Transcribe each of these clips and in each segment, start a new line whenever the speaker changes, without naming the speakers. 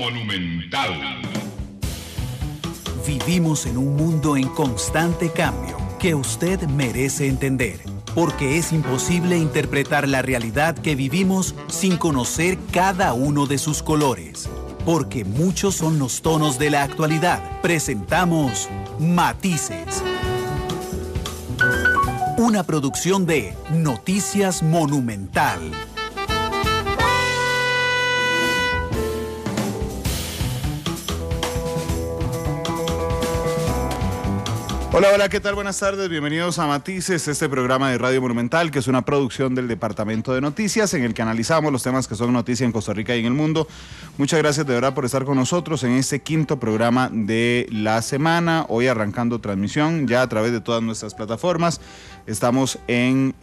Monumental.
Vivimos en un mundo en constante cambio que usted merece entender, porque es imposible interpretar la realidad que vivimos sin conocer cada uno de sus colores. Porque muchos son los tonos de la actualidad. Presentamos Matices. Una producción de Noticias Monumental.
Hola, hola, ¿qué tal? Buenas tardes, bienvenidos a Matices, este programa de Radio Monumental, que es una producción del Departamento de Noticias, en el que analizamos los temas que son noticia en Costa Rica y en el mundo. Muchas gracias de verdad por estar con nosotros en este quinto programa de la semana, hoy arrancando transmisión ya a través de todas nuestras plataformas. Estamos en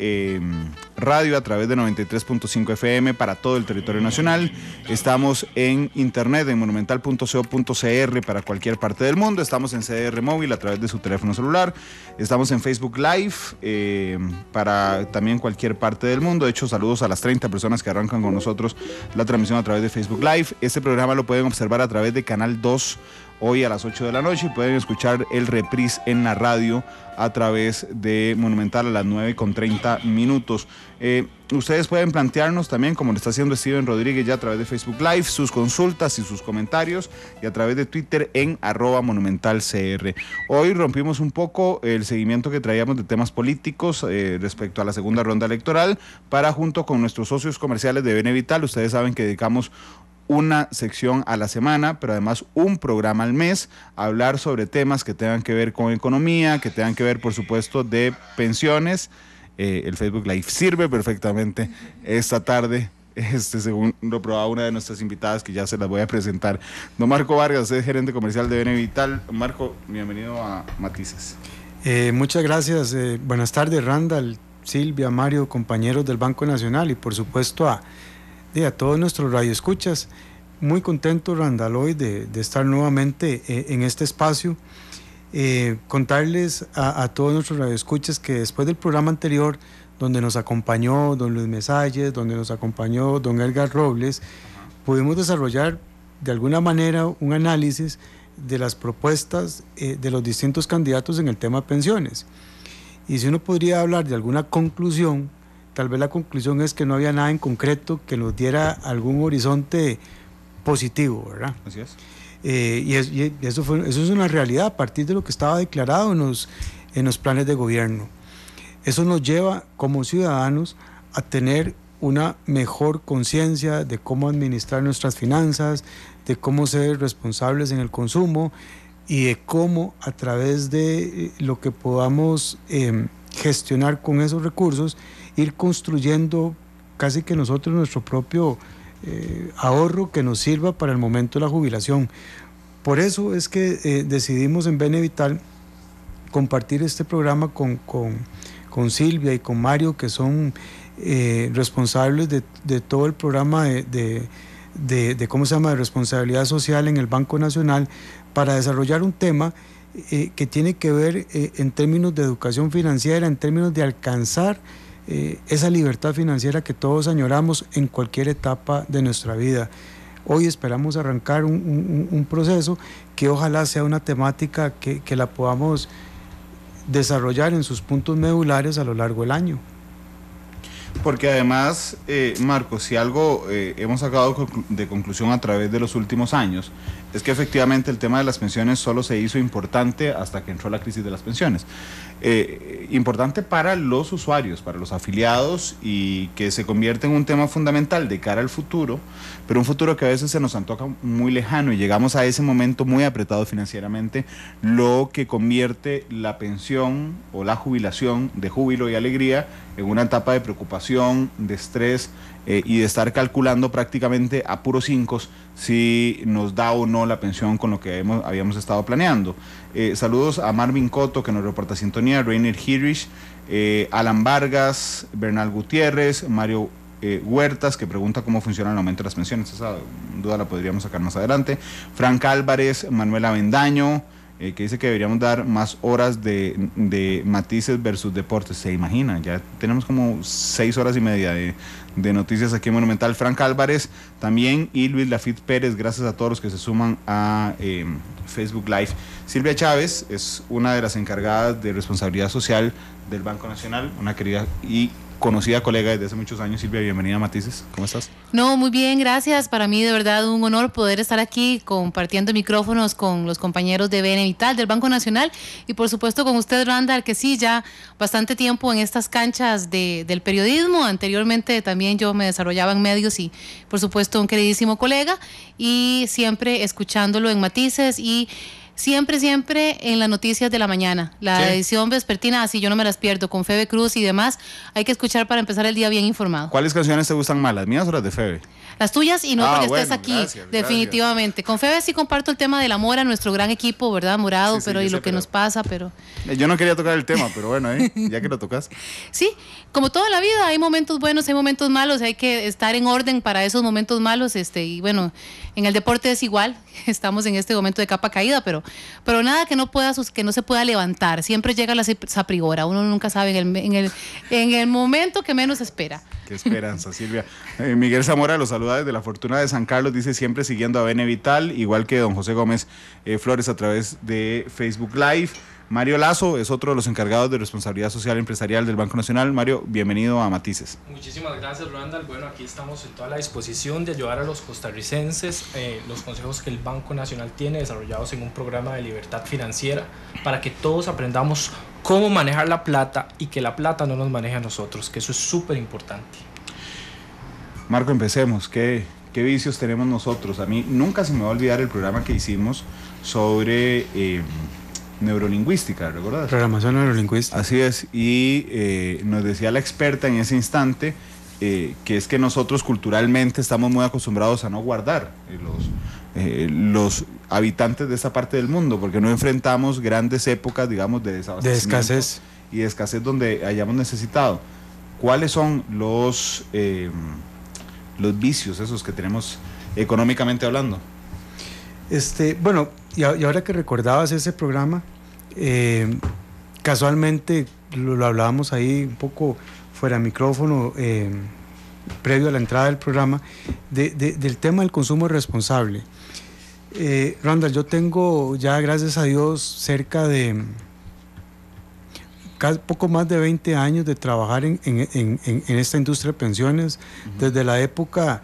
radio a través de 93.5 FM para todo el territorio nacional. Estamos en internet en monumental.co.cr para cualquier parte del mundo. Estamos en CDR móvil a través de su teléfono celular. Estamos en Facebook Live para también cualquier parte del mundo. De hecho, saludos a las 30 personas que arrancan con nosotros la transmisión a través de Facebook Live. Este programa lo pueden observar a través de Canal 2 hoy a las 8 de la noche y pueden escuchar el reprise en la radio a través de Monumental a las 9:30. Ustedes pueden plantearnos también, como lo está haciendo Steven Rodríguez ya a través de Facebook Live, sus consultas y sus comentarios, y a través de Twitter en @monumentalcr. Hoy rompimos un poco el seguimiento que traíamos de temas políticos respecto a la segunda ronda electoral para, junto con nuestros socios comerciales de Benevital, ustedes saben que dedicamos una sección a la semana, pero además un programa al mes, a hablar sobre temas que tengan que ver con economía, que tengan que ver, por supuesto, de pensiones. El Facebook Live sirve perfectamente esta tarde, según lo probaba una de nuestras invitadas, que ya se las voy a presentar. Don Marco Vargas, es gerente comercial de Benevital. Marco, bienvenido a Matices.
Muchas gracias. Buenas tardes, Randall, Silvia, Mario, compañeros del Banco Nacional, y por supuesto a todos nuestros radioescuchas. Muy contento, Randall, hoy de estar nuevamente en este espacio. Contarles a todos nuestros radioescuchas que después del programa anterior, donde nos acompañó don Luis Mesalles, donde nos acompañó don Edgar Robles, pudimos desarrollar de alguna manera un análisis de las propuestas de los distintos candidatos en el tema pensiones. Y si uno podría hablar de alguna conclusión, tal vez la conclusión es que no había nada en concreto que nos diera algún horizonte positivo, ¿verdad?
Así es.
Y eso es una realidad a partir de lo que estaba declarado en los planes de gobierno. Eso nos lleva como ciudadanos a tener una mejor conciencia de cómo administrar nuestras finanzas, de cómo ser responsables en el consumo y de cómo, a través de lo que podamos gestionar con esos recursos, ir construyendo casi que nosotros nuestro propio ahorro que nos sirva para el momento de la jubilación. Por eso es que decidimos en Benevital compartir este programa con Silvia y con Mario, que son responsables de todo el programa de responsabilidad social en el Banco Nacional, para desarrollar un tema que tiene que ver en términos de educación financiera, en términos de alcanzar esa libertad financiera que todos añoramos en cualquier etapa de nuestra vida. Hoy esperamos arrancar un proceso que ojalá sea una temática que la podamos desarrollar en sus puntos medulares a lo largo del año.
Porque además, Marcos, si algo hemos sacado de conclusión a través de los últimos años, es que efectivamente el tema de las pensiones solo se hizo importante hasta que entró la crisis de las pensiones. Importante para los usuarios, para los afiliados, y que se convierte en un tema fundamental de cara al futuro, pero un futuro que a veces se nos antoja muy lejano y llegamos a ese momento muy apretado financieramente, lo que convierte la pensión o la jubilación de júbilo y alegría en una etapa de preocupación, de estrés y de estar calculando prácticamente a puros cinco si nos da o no la pensión con lo que habíamos estado planeando. Saludos a Marvin Cotto, que nos reporta sintonía, Rainer Hirsch, Alan Vargas, Bernal Gutiérrez, Mario Huertas, que pregunta cómo funciona el aumento de las pensiones. Esa duda la podríamos sacar más adelante. Frank Álvarez, Manuel Avendaño, que dice que deberíamos dar más horas de Matices versus Deportes. Se imagina, ya tenemos como 6 horas y media de noticias aquí en Monumental. Frank Álvarez también y Luis Lafit Pérez, gracias a todos los que se suman a Facebook Live. Silvia Chávez es una de las encargadas de responsabilidad social del Banco Nacional, una querida y conocida colega desde hace muchos años. Silvia, bienvenida a Matices, ¿cómo estás?
No, muy bien, gracias. Para mí de verdad un honor poder estar aquí compartiendo micrófonos con los compañeros de BN Vital, del Banco Nacional, y por supuesto con usted, Randall, que sí, ya bastante tiempo en estas canchas del periodismo. Anteriormente también yo me desarrollaba en medios y por supuesto un queridísimo colega, y siempre escuchándolo en Matices y siempre en las noticias de la mañana. La edición vespertina, así yo no me las pierdo, con Febe Cruz y demás. Hay que escuchar para empezar el día bien informado.
¿Cuáles canciones te gustan más, las mías o las de Febe?
Las tuyas, y no porque estés aquí,
gracias,
definitivamente. Con Febe sí comparto el tema del amor a nuestro gran equipo, ¿verdad? Morado, sí, pero y lo que nos pasa, pero...
Yo no quería tocar el tema, pero bueno, ya que lo tocas.
Sí, como toda la vida, hay momentos buenos, hay momentos malos, hay que estar en orden para esos momentos malos, y bueno, en el deporte es igual, estamos en este momento de capa caída, pero nada que no se pueda levantar, siempre llega la sapriora, uno nunca sabe en el momento que menos espera.
Qué esperanza, Silvia. Miguel Zamora los saluda desde la Fortuna de San Carlos, dice siempre siguiendo a BN Vital, igual que don José Gómez Flores a través de Facebook Live. Mario Lazo es otro de los encargados de responsabilidad social empresarial del Banco Nacional. Mario, bienvenido a Matices.
Muchísimas gracias, Randall. Bueno, aquí estamos en toda la disposición de ayudar a los costarricenses, los consejos que el Banco Nacional tiene desarrollados en un programa de libertad financiera para que todos aprendamos cómo manejar la plata y que la plata no nos maneje a nosotros, que eso es súper importante.
Marco, empecemos. ¿Qué vicios tenemos nosotros? A mí nunca se me va a olvidar el programa que hicimos sobre... neurolingüística, ¿recuerdas?
Programación neurolingüística.
Así es, y nos decía la experta en ese instante que es que nosotros culturalmente estamos muy acostumbrados a no guardar los habitantes de esta parte del mundo, porque no enfrentamos grandes épocas, digamos, de
escasez
y de escasez donde hayamos necesitado. ¿Cuáles son los vicios esos que tenemos económicamente hablando?
Bueno, y ahora que recordabas ese programa, casualmente lo hablábamos ahí un poco fuera de micrófono, previo a la entrada del programa, del tema del consumo responsable. Randall, yo tengo ya, gracias a Dios, cerca de poco más de 20 años de trabajar en esta industria de pensiones, desde la época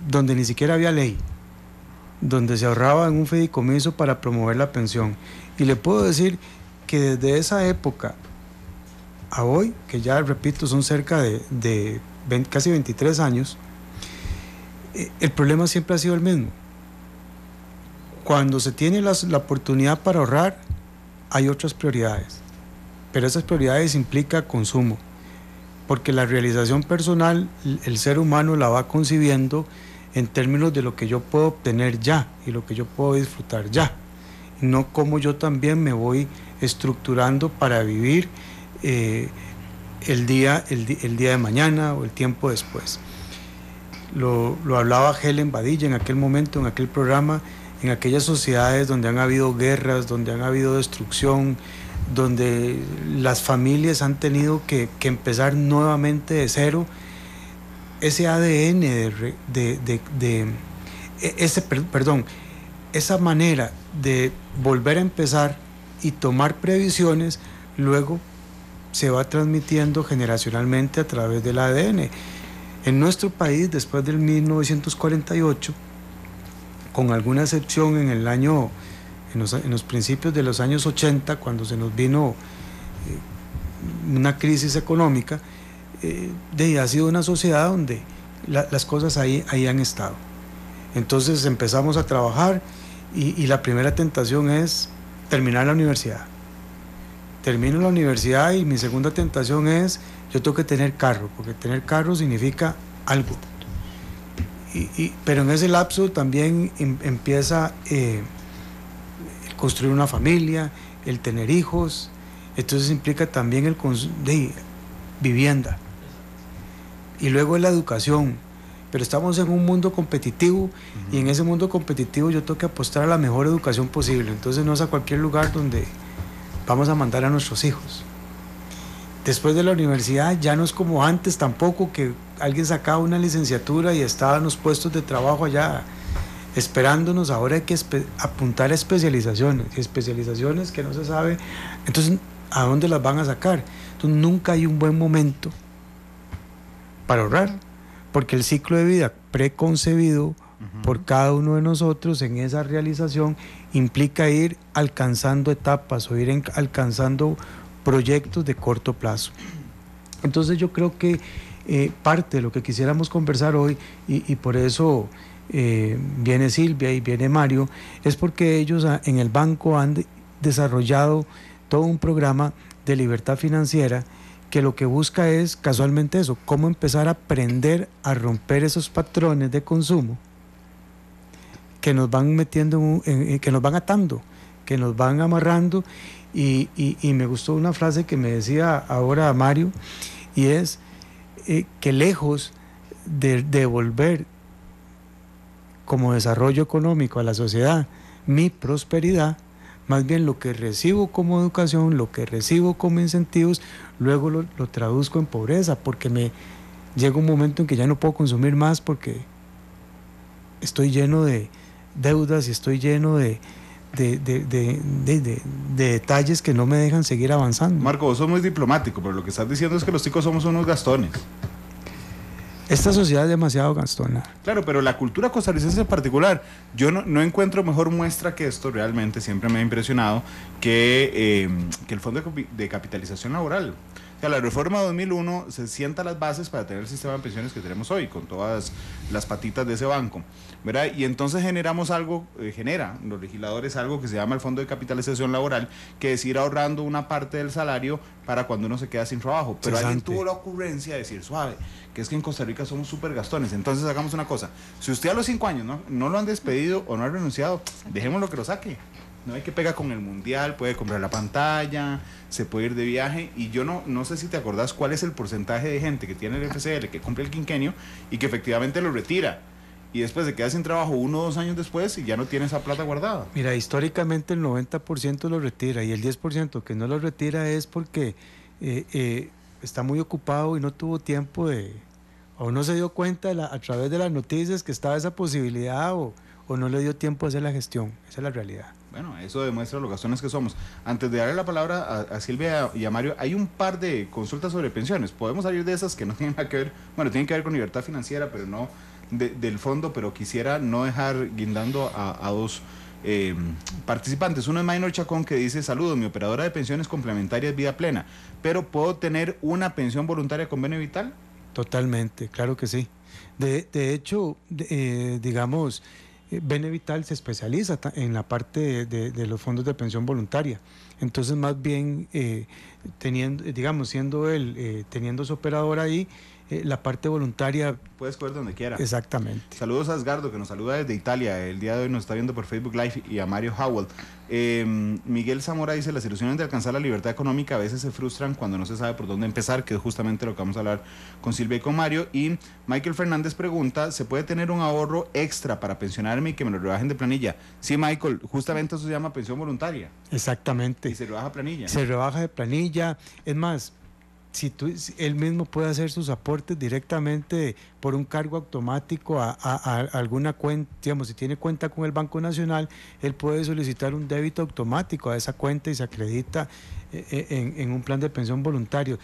donde ni siquiera había ley, donde se ahorraba en un fideicomiso para promover la pensión. Y le puedo decir que desde esa época a hoy, que ya repito son cerca de casi 23 años, el problema siempre ha sido el mismo. Cuando se tiene la oportunidad para ahorrar, hay otras prioridades, pero esas prioridades implican consumo, porque la realización personal, el ser humano la va concibiendo en términos de lo que yo puedo obtener ya y lo que yo puedo disfrutar ya, no como yo también me voy estructurando para vivir el día de mañana o el tiempo después. Lo hablaba Helen Badilla en aquel momento, en aquel programa, en aquellas sociedades donde han habido guerras, donde han habido destrucción, donde las familias han tenido que empezar nuevamente de cero. Ese ADN esa manera de volver a empezar y tomar previsiones, luego se va transmitiendo generacionalmente a través del ADN. En nuestro país, después del 1948, con alguna excepción en los principios de los años 80, cuando se nos vino una crisis económica, ha sido una sociedad donde las cosas ahí han estado. Entonces empezamos a trabajar y la primera tentación es terminar la universidad. Termino la universidad y mi segunda tentación es, yo tengo que tener carro, porque tener carro significa algo. Pero en ese lapso también empieza el construir una familia, el tener hijos, entonces implica también el consumo de vivienda. Y luego la educación, pero estamos en un mundo competitivo y en ese mundo competitivo yo tengo que apostar a la mejor educación posible. Entonces no es a cualquier lugar donde vamos a mandar a nuestros hijos. Después de la universidad ya no es como antes tampoco, que alguien sacaba una licenciatura y estaban los puestos de trabajo allá esperándonos. Ahora hay que apuntar a especializaciones, y especializaciones que no se sabe entonces a dónde las van a sacar. Entonces nunca hay un buen momento para ahorrar, porque el ciclo de vida preconcebido por cada uno de nosotros en esa realización implica ir alcanzando etapas o ir alcanzando proyectos de corto plazo. Entonces yo creo que parte de lo que quisiéramos conversar hoy, y por eso viene Silvia y viene Mario, es porque ellos en el banco han desarrollado todo un programa de libertad financiera que lo que busca es casualmente eso, cómo empezar a aprender a romper esos patrones de consumo que nos van metiendo, que nos van atando, que nos van amarrando. Y me gustó una frase que me decía ahora Mario, y es que lejos de devolver como desarrollo económico a la sociedad mi prosperidad, más bien lo que recibo como educación, lo que recibo como incentivos, luego lo traduzco en pobreza, porque me llega un momento en que ya no puedo consumir más porque estoy lleno de deudas y estoy lleno de detalles que no me dejan seguir avanzando.
Marco, vos sos muy diplomático, pero lo que estás diciendo es que los chicos somos unos gastones.
Esta sociedad es demasiado gastona.
Claro, pero la cultura costarricense en particular, yo no encuentro mejor muestra que esto. Realmente siempre me ha impresionado que el Fondo de Capitalización Laboral. O sea, la reforma de 2001 se sienta las bases para tener el sistema de pensiones que tenemos hoy, con todas las patitas de ese banco, ¿verdad? Y entonces generamos algo, generan los legisladores algo que se llama el Fondo de Capitalización Laboral, que es ir ahorrando una parte del salario para cuando uno se queda sin trabajo. Pero alguien tuvo la ocurrencia de decir, suave, que es que en Costa Rica somos súper gastones. Entonces hagamos una cosa, si usted a los 5 años no lo han despedido o no ha renunciado, dejémoslo que lo saque. No hay que pegar con el mundial, puede comprar la pantalla, se puede ir de viaje. Y yo no sé si te acordás cuál es el porcentaje de gente que tiene el FCL, que cumple el quinquenio y que efectivamente lo retira. Y después se queda sin trabajo 1 o 2 años después y ya no tiene esa plata guardada.
Mira, históricamente el 90% lo retira, y el 10% que no lo retira es porque está muy ocupado y no tuvo tiempo o no se dio cuenta a través de las noticias que estaba esa posibilidad, o no le dio tiempo a hacer la gestión. Esa es la realidad.
Bueno, eso demuestra los gastones que somos. Antes de darle la palabra a Silvia y a Mario, hay un par de consultas sobre pensiones. Podemos salir de esas que no tienen nada que ver, bueno, tienen que ver con libertad financiera, pero no del fondo, pero quisiera no dejar guindando a dos participantes. Uno es Maynor Chacón, que dice: saludos, mi operadora de pensiones complementarias es Vida Plena, pero ¿puedo tener una pensión voluntaria con Bene Vital?
Totalmente, claro que sí. De hecho, digamos, Bene Vital se especializa en la parte de los fondos de pensión voluntaria. Entonces, más bien, siendo él, teniendo su operador ahí, la parte voluntaria...
Puedes coger donde quiera.
Exactamente.
Saludos a Asgardo, que nos saluda desde Italia. El día de hoy nos está viendo por Facebook Live, y a Mario Howell. Miguel Zamora dice: las ilusiones de alcanzar la libertad económica a veces se frustran cuando no se sabe por dónde empezar, que es justamente lo que vamos a hablar con Silvia y con Mario. Y Michael Fernández pregunta: ¿se puede tener un ahorro extra para pensionarme y que me lo rebajen de planilla? Sí, Michael, justamente eso se llama pensión voluntaria.
Exactamente.
Y se rebaja planilla.
Se rebaja de planilla. Es más, si él mismo puede hacer sus aportes directamente por un cargo automático a alguna cuenta, digamos, si tiene cuenta con el Banco Nacional, él puede solicitar un débito automático a esa cuenta y se acredita en un plan de pensión voluntario.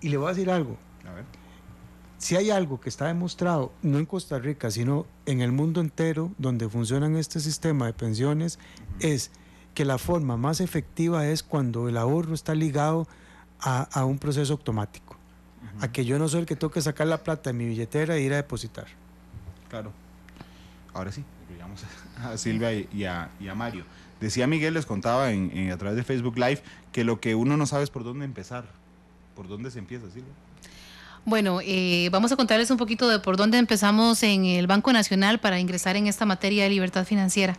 Y le voy a decir algo.
A ver.
Si hay algo que está demostrado, no en Costa Rica, sino en el mundo entero, donde funcionan este sistema de pensiones, es que la forma más efectiva es cuando el ahorro está ligado a un proceso automático, a que yo no soy el que tengo que sacar la plata de mi billetera e ir a depositar.
Claro. Ahora sí, incluyamos a Silvia y a Mario. Decía Miguel, les contaba a través de Facebook Live, que lo que uno no sabe es por dónde empezar. ¿Por dónde se empieza, Silvia?
Bueno, vamos a contarles un poquito de por dónde empezamos en el Banco Nacional para ingresar en esta materia de libertad financiera.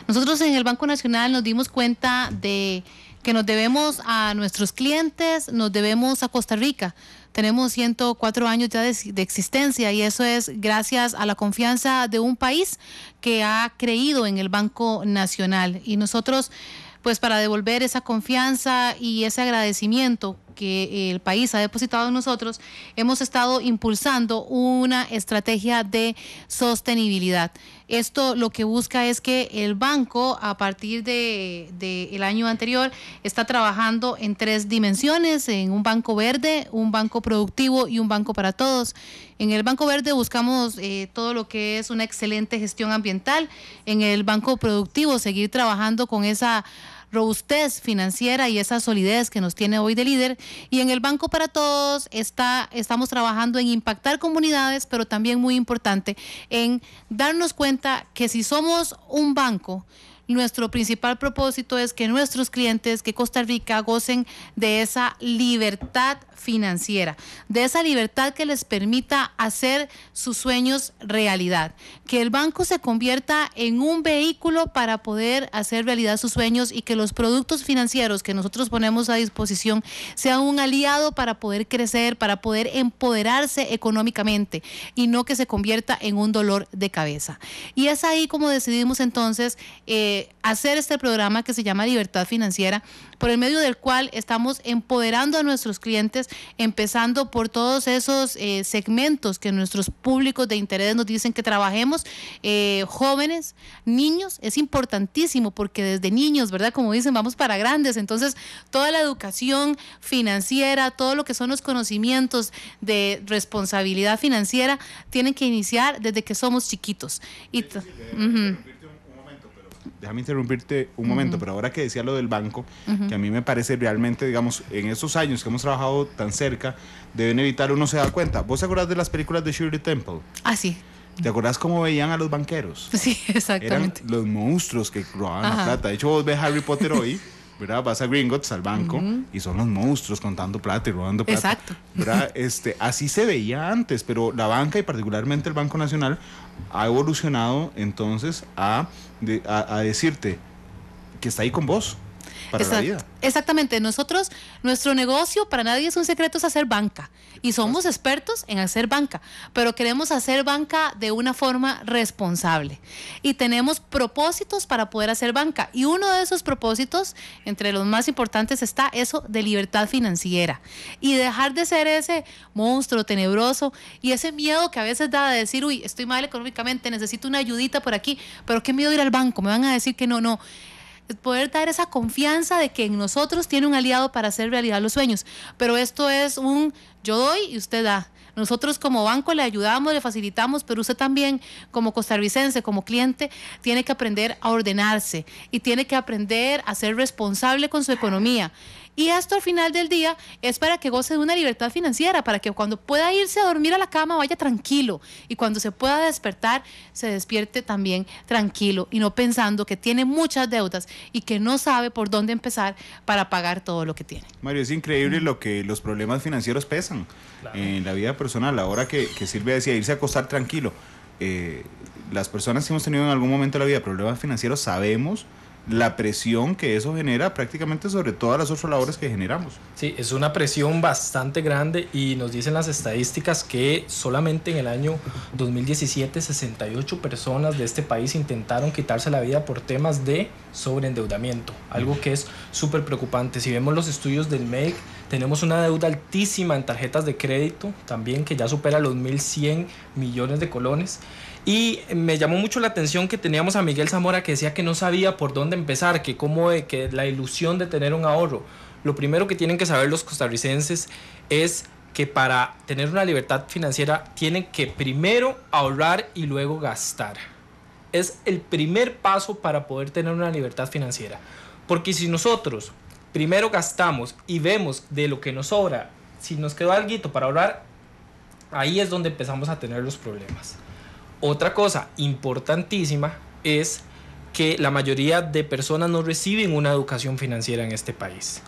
Nosotros en el Banco Nacional nos dimos cuenta de que nos debemos a nuestros clientes, nos debemos a Costa Rica. Tenemos 104 años ya de existencia y eso es gracias a la confianza de un país que ha creído en el Banco Nacional. Y nosotros, pues para devolver esa confianza y ese agradecimiento que el país ha depositado en nosotros, hemos estado impulsando una estrategia de sostenibilidad. Esto lo que busca es que el banco, a partir del año anterior, está trabajando en 3 dimensiones, en un banco verde, un banco productivo y un banco para todos. En el banco verde buscamos todo lo que es una excelente gestión ambiental. En el banco productivo seguir trabajando con esa robustez financiera y esa solidez que nos tiene hoy de líder. Y en el Banco para Todos estamos trabajando en impactar comunidades, pero también muy importante en darnos cuenta que si somos un banco, nuestro principal propósito es que nuestros clientes, que Costa Rica gocen de esa libertad financiera, de esa libertad que les permita hacer sus sueños realidad, que el banco se convierta en un vehículo para poder hacer realidad sus sueños y que los productos financieros que nosotros ponemos a disposición sean un aliado para poder crecer, para poder empoderarse económicamente y no que se convierta en un dolor de cabeza. Y es ahí como decidimos entonces hacer este programa que se llama Libertad Financiera, por el medio del cual estamos empoderando a nuestros clientes, empezando por todos esos segmentos que nuestros públicos de interés nos dicen que trabajemos, jóvenes, niños. Es importantísimo porque desde niños, ¿verdad? Como dicen, vamos para grandes. Entonces, toda la educación financiera, todo lo que son los conocimientos de responsabilidad financiera, tienen que iniciar desde que somos chiquitos. Y
déjame interrumpirte un momento, pero ahora que decía lo del banco, que a mí me parece realmente, digamos, en estos años que hemos trabajado tan cerca, deben evitar, uno se da cuenta. ¿Vos te acordás de las películas de Shirley Temple?
Ah, sí.
¿Te acordás cómo veían a los banqueros?
Sí, exactamente.
Eran los monstruos que robaban la plata. De hecho, vos ves Harry Potter hoy, ¿verdad? Vas a Gringotts, al banco, y son los monstruos contando plata y robando plata.
Exacto.
¿Verdad? Así se veía antes, pero la banca y particularmente el Banco Nacional ha evolucionado entonces a decirte que está ahí con vos para la vida.
Exactamente. Nosotros, nuestro negocio, para nadie es un secreto, es hacer banca. Y somos expertos en hacer banca, pero queremos hacer banca de una forma responsable. Y tenemos propósitos para poder hacer banca. Y uno de esos propósitos, entre los más importantes, está eso de libertad financiera. Y dejar de ser ese monstruo tenebroso y ese miedo que a veces da de decir, uy, estoy mal económicamente, necesito una ayudita por aquí, pero qué miedo ir al banco, me van a decir que no. Poder dar esa confianza de que en nosotros tiene un aliado para hacer realidad los sueños. Pero esto es un yo doy y usted da. Nosotros como banco le ayudamos, le facilitamos, pero usted también como costarricense, como cliente, tiene que aprender a ordenarse y tiene que aprender a ser responsable con su economía. Y esto al final del día es para que goce de una libertad financiera, para que cuando pueda irse a dormir a la cama vaya tranquilo y cuando se pueda despertar, se despierte también tranquilo y no pensando que tiene muchas deudas y que no sabe por dónde empezar para pagar todo lo que tiene.
Mario, es increíble lo que los problemas financieros pesan en la vida personal. Ahora que Silvia decía irse a acostar tranquilo, las personas que hemos tenido en algún momento de la vida problemas financieros sabemos la presión que eso genera prácticamente sobre todas las otras labores que generamos.
Sí, es una presión bastante grande y nos dicen las estadísticas que solamente en el año 2017 68 personas de este país intentaron quitarse la vida por temas de sobreendeudamiento, algo que es súper preocupante. Si vemos los estudios del MEIC, tenemos una deuda altísima en tarjetas de crédito también que ya supera los 1.100 millones de colones. Y me llamó mucho la atención que teníamos a Miguel Zamora que decía que no sabía por dónde empezar, que la ilusión de tener un ahorro. Lo primero que tienen que saber los costarricenses es que para tener una libertad financiera tienen que primero ahorrar y luego gastar. Es el primer paso para poder tener una libertad financiera. Porque si nosotros primero gastamos y vemos de lo que nos sobra, si nos quedó alguito para ahorrar, ahí es donde empezamos a tener los problemas. Otra cosa importantísima es que la mayoría de personas no reciben una educación financiera en este país.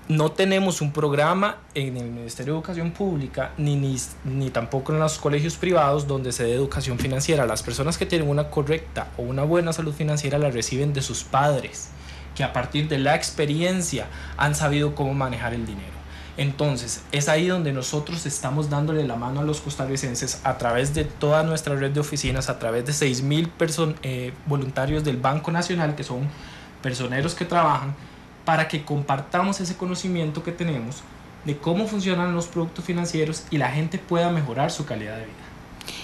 No tenemos un programa en el Ministerio de Educación Pública ni tampoco en los colegios privados donde se dé educación financiera. Las personas que tienen una correcta o una buena salud financiera la reciben de sus padres. que a partir de la experiencia han sabido cómo manejar el dinero. Entonces, es ahí donde nosotros estamos dándole la mano a los costarricenses a través de toda nuestra red de oficinas, a través de 6,000 voluntarios del Banco Nacional, que son personeros que trabajan, para que compartamos ese conocimiento que tenemos de cómo funcionan los productos financieros y la gente pueda mejorar su calidad de vida.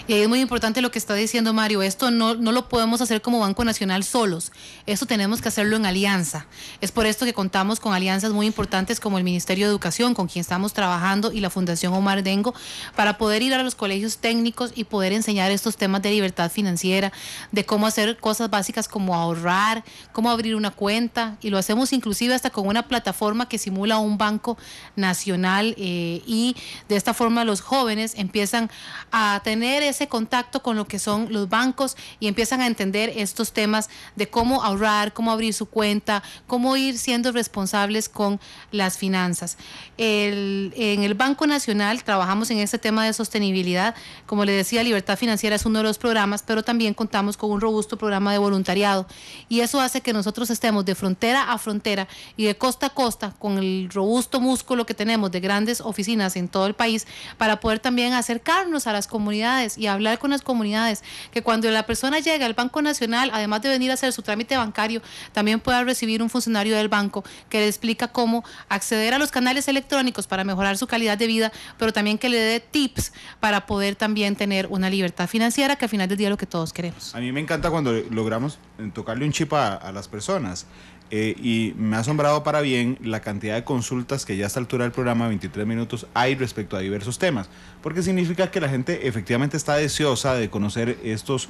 Y ahí es muy importante lo que está diciendo Mario, esto no lo podemos hacer como Banco Nacional solos, esto tenemos que hacerlo en alianza. Es por esto que contamos con alianzas muy importantes como el Ministerio de Educación, con quien estamos trabajando, y la Fundación Omar Dengo, para poder ir a los colegios técnicos y poder enseñar estos temas de libertad financiera, de cómo hacer cosas básicas como ahorrar, cómo abrir una cuenta, y lo hacemos inclusive hasta con una plataforma que simula un banco nacional, y de esta forma los jóvenes empiezan a tener ese contacto con lo que son los bancos y empiezan a entender estos temas de cómo ahorrar, cómo abrir su cuenta, cómo ir siendo responsables con las finanzas. En el Banco Nacional trabajamos en este tema de sostenibilidad. Como le decía, Libertad Financiera es uno de los programas, pero también contamos con un robusto programa de voluntariado, y eso hace que nosotros estemos de frontera a frontera y de costa a costa con el robusto músculo que tenemos de grandes oficinas en todo el país, para poder también acercarnos a las comunidades y hablar con las comunidades, que cuando la persona llega al Banco Nacional, además de venir a hacer su trámite bancario, también pueda recibir un funcionario del banco que le explica cómo acceder a los canales electrónicos para mejorar su calidad de vida, pero también que le dé tips para poder también tener una libertad financiera, que al final del día es lo que todos queremos.
A mí me encanta cuando logramos tocarle un chip a las personas. Y me ha asombrado para bien la cantidad de consultas que ya a esta altura del programa, 23 minutos, hay respecto a diversos temas, porque significa que la gente efectivamente está deseosa de conocer estos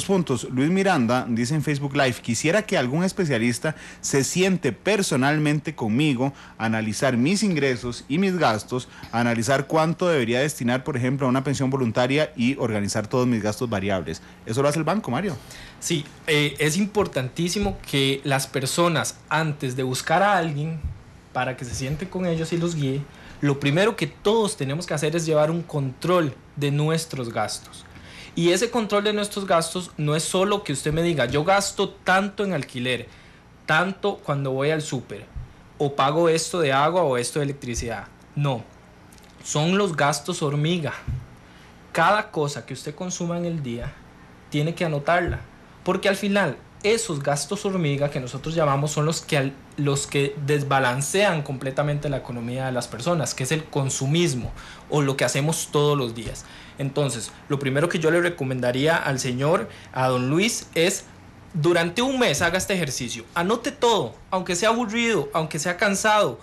puntos. Luis Miranda dice en Facebook Live: quisiera que algún especialista se siente personalmente conmigo a analizar mis ingresos y mis gastos, a analizar cuánto debería destinar, por ejemplo, a una pensión voluntaria, y organizar todos mis gastos variables. ¿Eso lo hace el banco, Mario?
Sí, es importantísimo que las personas, antes de buscar a alguien para que se siente con ellos y los guíe, lo primero que todos tenemos que hacer es llevar un control de nuestros gastos. Y ese control de nuestros gastos no es solo que usted me diga: yo gasto tanto en alquiler, tanto cuando voy al súper, o pago esto de agua o esto de electricidad. No, son los gastos hormiga. Cada cosa que usted consuma en el día tiene que anotarla, porque al final esos gastos hormiga que nosotros llamamos son los que desbalancean completamente la economía de las personas, que es el consumismo o lo que hacemos todos los días. Entonces, lo primero que yo le recomendaría al señor, a don Luis, es: durante un mes haga este ejercicio, anote todo, aunque sea aburrido, aunque sea cansado,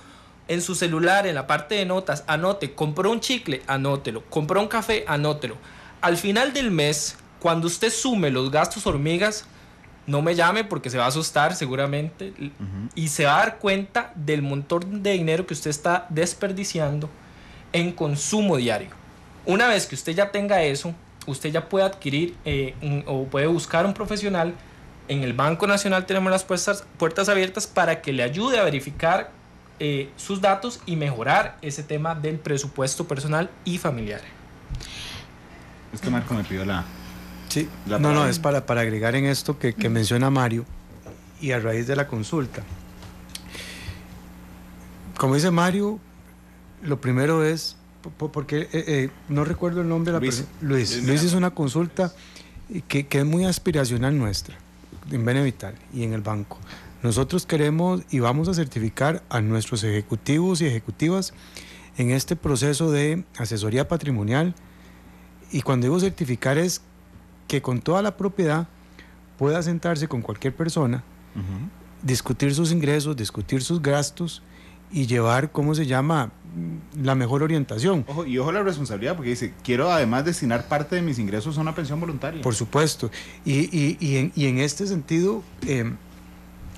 en su celular, en la parte de notas, anote. Compró un chicle, anótelo. Compró un café, anótelo. Al final del mes, cuando usted sume los gastos hormigas, no me llame porque se va a asustar seguramente, y se va a dar cuenta del montón de dinero que usted está desperdiciando en consumo diario. Una vez que usted ya tenga eso, usted ya puede adquirir o puede buscar un profesional. En el Banco Nacional tenemos las puertas abiertas para que le ayude a verificar sus datos y mejorar ese tema del presupuesto personal y familiar.
Es que Marco me pidió la...
Sí, no, es para agregar en esto que menciona Mario, y a raíz de la consulta. Como dice Mario, lo primero es, porque no recuerdo el nombre de la persona. Luis es una consulta que es muy aspiracional nuestra, en Benevital y en el banco. Nosotros queremos y vamos a certificar a nuestros ejecutivos y ejecutivas en este proceso de asesoría patrimonial, y cuando digo certificar es que con toda la propiedad pueda sentarse con cualquier persona, discutir sus ingresos, discutir sus gastos y llevar, ¿cómo se llama?, la mejor orientación.
Ojo la responsabilidad, porque dice: quiero además destinar parte de mis ingresos a una pensión voluntaria.
Por supuesto. Y en este sentido,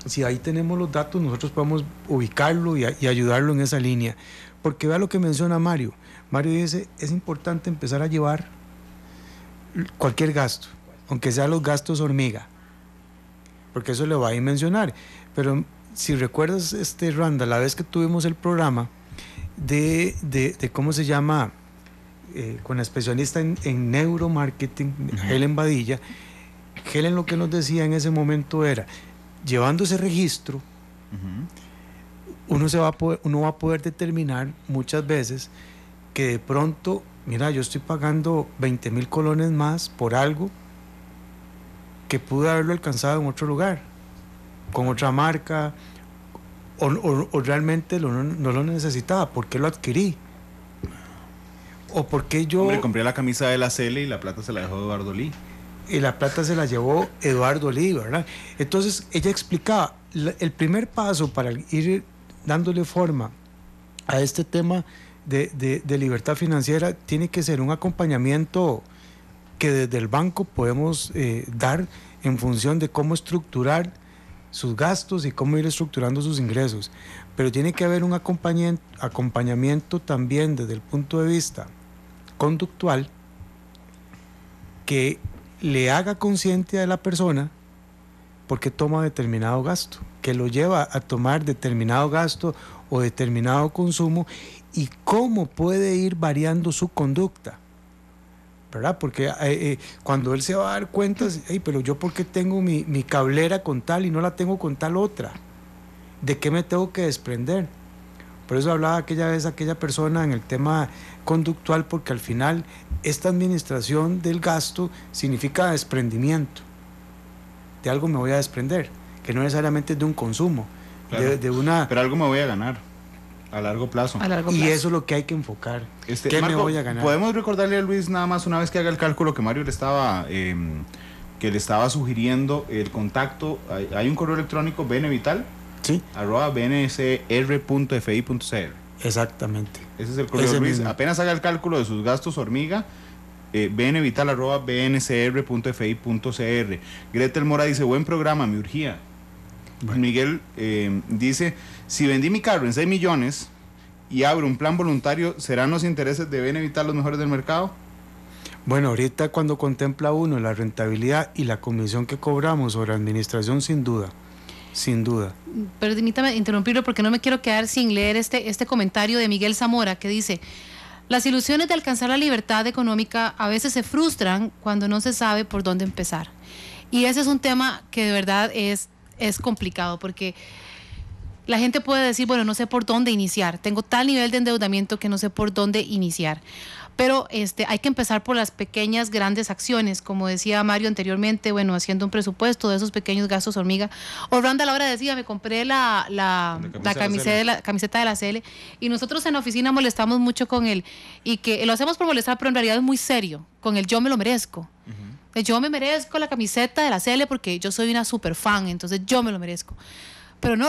si ahí tenemos los datos, nosotros podemos ubicarlo y ayudarlo en esa línea. Porque vea lo que menciona Mario. Mario dice: es importante empezar a llevar cualquier gasto, aunque sea los gastos hormiga, porque eso le va a mencionar. Pero si recuerdas, Randa, la vez que tuvimos el programa de ¿cómo se llama?, con la especialista en neuromarketing, Helen Badilla, Helen lo que nos decía en ese momento era: llevando ese registro uno va a poder determinar muchas veces que de pronto, mira, yo estoy pagando 20,000 colones más por algo que pude haberlo alcanzado en otro lugar, con otra marca, o realmente no lo necesitaba. ¿Por qué lo adquirí? ¿O por qué yo...
Hombre, compré la camisa de la Cele y la plata se la dejó Eduardo Lee.
Y la plata se la llevó Eduardo Lee, ¿verdad? Entonces ella explicaba, el primer paso para ir dándole forma a este tema de libertad financiera tiene que ser un acompañamiento que desde el banco podemos dar en función de cómo estructurar sus gastos y cómo ir estructurando sus ingresos. Pero tiene que haber un acompañamiento también desde el punto de vista conductual que le haga consciente a la persona por qué toma determinado gasto, que lo lleva a tomar determinado gasto o determinado consumo y cómo puede ir variando su conducta, ¿verdad? Porque cuando él se va a dar cuenta, pero yo por qué tengo mi cablera con tal y no la tengo con tal otra, ¿de qué me tengo que desprender? Por eso hablaba aquella persona en el tema conductual, porque al final esta administración del gasto significa desprendimiento. De algo me voy a desprender, que no necesariamente es de un consumo,
claro, pero algo me voy a ganar a largo plazo.
Y eso es lo que hay que enfocar. ¿Qué
Marco,
me voy a ganar?
Podemos recordarle a Luis nada más una vez que haga el cálculo que Mario le estaba sugiriendo el contacto. Hay un correo electrónico bnvital,
sí,
@bncr.fi.cr.
Exactamente.
Ese es el correo de Luis. Mismo. Apenas haga el cálculo de sus gastos hormiga, bnvital@bncr.fi.cr. Gretel Mora dice, buen programa, me urgía. Bueno. Miguel dice, si vendí mi carro en 6 millones y abro un plan voluntario, ¿serán los intereses de Benevital los mejores del mercado?
Bueno, ahorita cuando contempla uno la rentabilidad y la comisión que cobramos sobre administración, sin duda. Sin duda.
Permítame interrumpirlo porque no me quiero quedar sin leer este comentario de Miguel Zamora que dice: las ilusiones de alcanzar la libertad económica a veces se frustran cuando no se sabe por dónde empezar. Y ese es un tema que de verdad es complicado, porque la gente puede decir, bueno, no sé por dónde iniciar, tengo tal nivel de endeudamiento que no sé por dónde iniciar. Pero hay que empezar por las pequeñas, grandes acciones, como decía Mario anteriormente, bueno, haciendo un presupuesto de esos pequeños gastos hormiga. O Randa Laura decía, me compré la camiseta de la Cele, y nosotros en la oficina molestamos mucho con él, y que lo hacemos por molestar, pero en realidad es muy serio, con el yo me lo merezco. Yo me merezco la camiseta de la Cele porque yo soy una super fan, entonces yo me lo merezco. Pero no,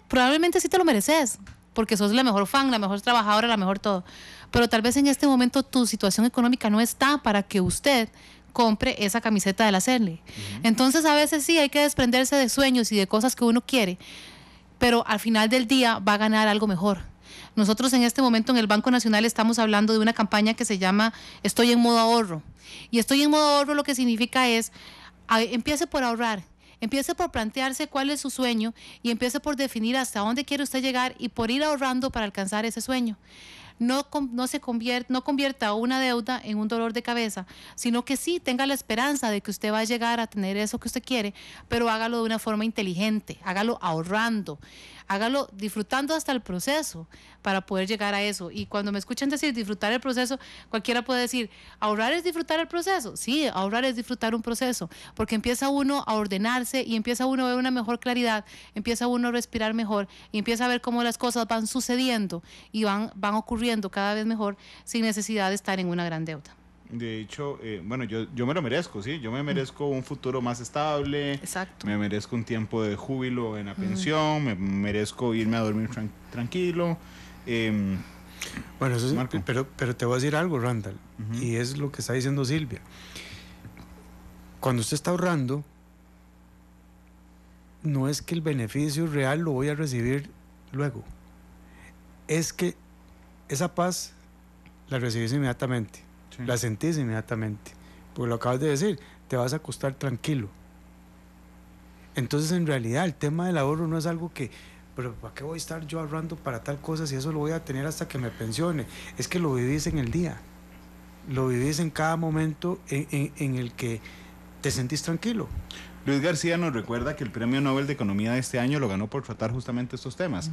probablemente sí te lo mereces, porque sos la mejor fan, la mejor trabajadora, la mejor todo. Pero tal vez en este momento tu situación económica no está para que usted compre esa camiseta de la Cele. Entonces a veces sí hay que desprenderse de sueños y de cosas que uno quiere, pero al final del día va a ganar algo mejor. Nosotros en este momento en el Banco Nacional estamos hablando de una campaña que se llama Estoy en modo ahorro. Y estoy en modo ahorro lo que significa es, empiece por ahorrar. Empiece por plantearse cuál es su sueño y empiece por definir hasta dónde quiere usted llegar y por ir ahorrando para alcanzar ese sueño. No convierta una deuda en un dolor de cabeza, sino que sí tenga la esperanza de que usted va a llegar a tener eso que usted quiere, pero hágalo de una forma inteligente, hágalo ahorrando, hágalo disfrutando hasta el proceso para poder llegar a eso. Y cuando me escuchan decir disfrutar el proceso, cualquiera puede decir, ¿ahorrar es disfrutar el proceso? Sí, ahorrar es disfrutar un proceso, porque empieza uno a ordenarse y empieza uno a ver una mejor claridad, empieza uno a respirar mejor y empieza a ver cómo las cosas van sucediendo y van ocurriendo cada vez mejor sin necesidad de estar en una gran deuda.
De hecho, bueno, yo me lo merezco, ¿sí? Yo me merezco un futuro más estable.
Exacto.
Me merezco un tiempo de júbilo en la pensión, me merezco irme a dormir tranquilo.
Bueno, eso sí, pero te voy a decir algo, Randall, y es lo que está diciendo Silvia. Cuando usted está ahorrando, no es que el beneficio real lo voy a recibir luego. Es que esa paz la recibís inmediatamente, sí. La sentís inmediatamente, porque lo acabas de decir, te vas a acostar tranquilo. Entonces en realidad el tema del ahorro no es algo que, pero ¿para qué voy a estar yo ahorrando para tal cosa si eso lo voy a tener hasta que me pensione? Es que lo vivís en el día, lo vivís en cada momento en el que te sentís tranquilo.
Luis García nos recuerda que el Premio Nobel de Economía de este año lo ganó por tratar justamente estos temas.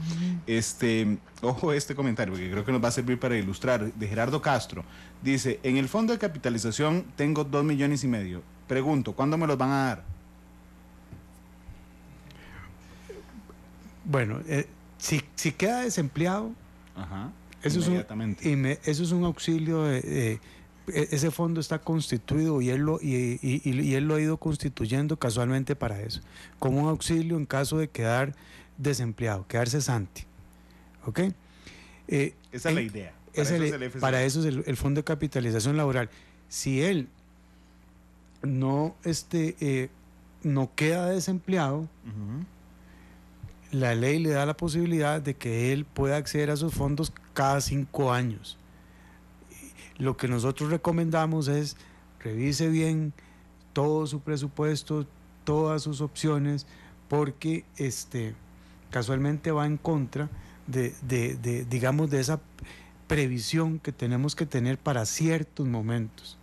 Ojo este comentario, porque creo que nos va a servir para ilustrar. De Gerardo Castro, dice, en el fondo de capitalización tengo 2,5 millones. Pregunto, ¿cuándo me los van a dar?
Bueno, si queda desempleado, eso es un auxilio ese fondo está constituido y él lo ha ido constituyendo casualmente para eso, como un auxilio en caso de quedar desempleado, quedar cesante. ¿Ok?
Esa es la idea.
Para eso es el Fondo de Capitalización Laboral. Si él no queda desempleado, la ley le da la posibilidad de que él pueda acceder a esos fondos cada 5 años. Lo que nosotros recomendamos es revise bien todo su presupuesto, todas sus opciones, porque casualmente va en contra digamos, de esa previsión que tenemos que tener para ciertos momentos.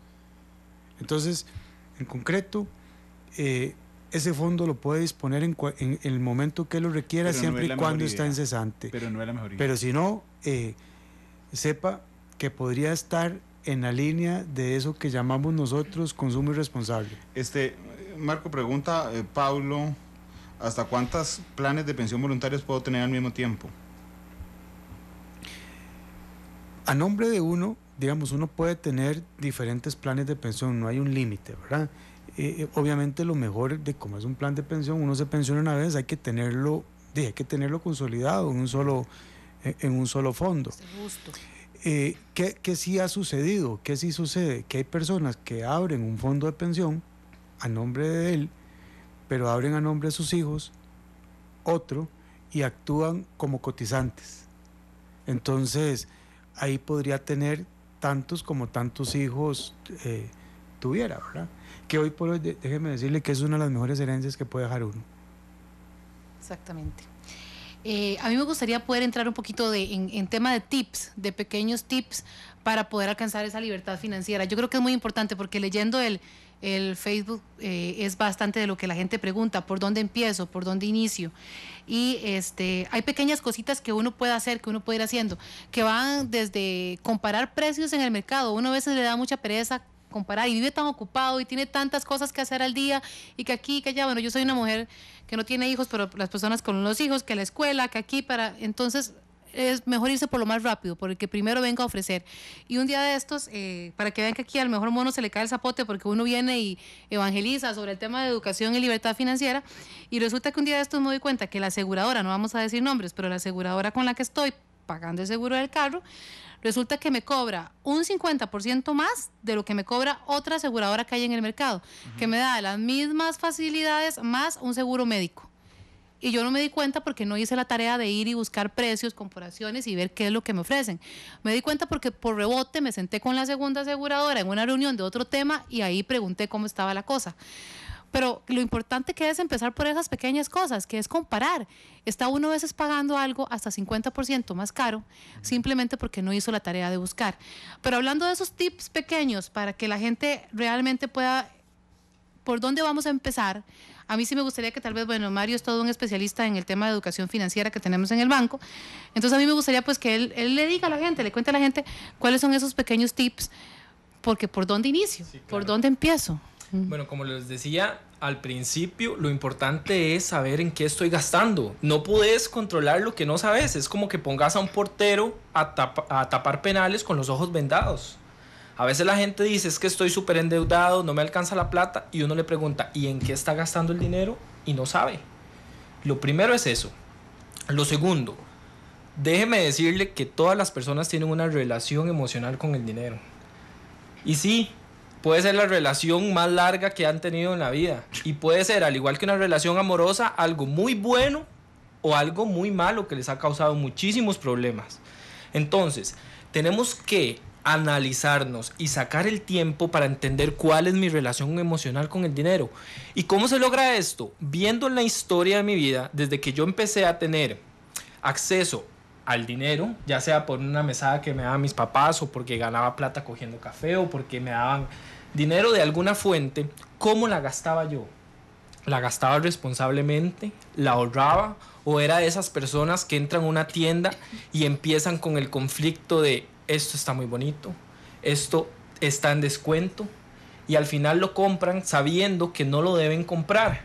Entonces, en concreto, ese fondo lo puede disponer en el momento que lo requiera, pero siempre y cuando está en cesante.
Pero no es la mejor idea.
Pero si no, sepa que podría estar en la línea de eso que llamamos nosotros consumo irresponsable.
Marco pregunta, Paulo, ¿hasta cuántos planes de pensión voluntarios puedo tener al mismo tiempo?
A nombre de uno, digamos, uno puede tener diferentes planes de pensión, no hay un límite, ¿verdad? Obviamente lo mejor de como es un plan de pensión, uno se pensiona una vez, hay que tenerlo consolidado en un solo fondo. ¿Qué sí ha sucedido? ¿Qué sí sucede? Que hay personas que abren un fondo de pensión a nombre de él, pero abren a nombre de sus hijos otro y actúan como cotizantes. Entonces, ahí podría tener tantos como tantos hijos tuviera, ¿verdad? Que hoy por hoy, déjeme decirle que es una de las mejores herencias que puede dejar uno.
Exactamente. A mí me gustaría poder entrar un poquito en tema de tips, de pequeños tips para poder alcanzar esa libertad financiera. Yo creo que es muy importante porque leyendo el Facebook es bastante de lo que la gente pregunta, ¿por dónde empiezo? ¿Por dónde inicio? Y hay pequeñas cositas que uno puede hacer, que uno puede ir haciendo, que van desde comparar precios en el mercado. Uno a veces le da mucha pereza comparar y vive tan ocupado y tiene tantas cosas que hacer al día y que aquí, que allá. Bueno, yo soy una mujer que no tiene hijos, pero las personas con los hijos, que la escuela, que aquí, entonces es mejor irse por lo más rápido, por el que primero venga a ofrecer. Y un día de estos, para que vean que aquí al mejor mono se le cae el zapote porque uno viene y evangeliza sobre el tema de educación y libertad financiera, y resulta que un día de estos me doy cuenta que la aseguradora, no vamos a decir nombres, pero la aseguradora con la que estoy pagando el seguro del carro, resulta que me cobra un 50% más de lo que me cobra otra aseguradora que hay en el mercado, que me da las mismas facilidades más un seguro médico. Y yo no me di cuenta porque no hice la tarea de ir y buscar precios, comparaciones y ver qué es lo que me ofrecen. Me di cuenta porque por rebote me senté con la segunda aseguradora en una reunión de otro tema y ahí pregunté cómo estaba la cosa. Pero lo importante que es empezar por esas pequeñas cosas, que es comparar. Está uno a veces pagando algo hasta 50% más caro, simplemente porque no hizo la tarea de buscar. Pero hablando de esos tips pequeños para que la gente realmente pueda, ¿por dónde vamos a empezar? A mí sí me gustaría que tal vez, bueno, Mario es todo un especialista en el tema de educación financiera que tenemos en el banco. Entonces a mí me gustaría pues que él le diga a la gente, le cuente a la gente cuáles son esos pequeños tips, porque ¿por dónde inicio? Sí, claro. ¿Por dónde empiezo?
Bueno, como les decía al principio, lo importante es saber en qué estoy gastando. No puedes controlar lo que no sabes. Es como que pongas a un portero a tapar penales con los ojos vendados. A veces la gente dice, es que estoy súper endeudado, no me alcanza la plata, y uno le pregunta, ¿y en qué está gastando el dinero? Y no sabe. Lo primero es eso. Lo segundo, déjeme decirle que todas las personas tienen una relación emocional con el dinero. Y sí, puede ser la relación más larga que han tenido en la vida. Y puede ser, al igual que una relación amorosa, algo muy bueno o algo muy malo que les ha causado muchísimos problemas. Entonces, tenemos que analizarnos y sacar el tiempo para entender cuál es mi relación emocional con el dinero. ¿Y cómo se logra esto? Viendo en la historia de mi vida, desde que yo empecé a tener acceso al dinero, ya sea por una mesada que me daban mis papás o porque ganaba plata cogiendo café o porque me daban dinero de alguna fuente, ¿cómo la gastaba yo? la gastaba responsablemente, la ahorraba, o era de esas personas que entran a una tienda y empiezan con el conflicto de esto está muy bonito, esto está en descuento, y al final lo compran sabiendo que no lo deben comprar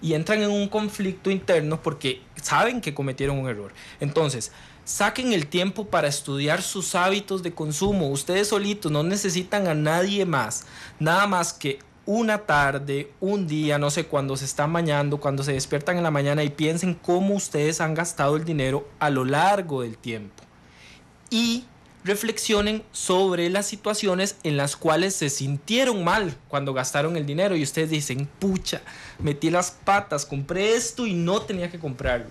y entran en un conflicto interno porque saben que cometieron un error. Entonces, saquen el tiempo para estudiar sus hábitos de consumo. Ustedes solitos no necesitan a nadie más, nada más que una tarde, un día, no sé, cuando se están bañando, cuando se despiertan en la mañana, y piensen cómo ustedes han gastado el dinero a lo largo del tiempo. Y reflexionen sobre las situaciones en las cuales se sintieron mal cuando gastaron el dinero y ustedes dicen, pucha, metí las patas, compré esto y no tenía que comprarlo.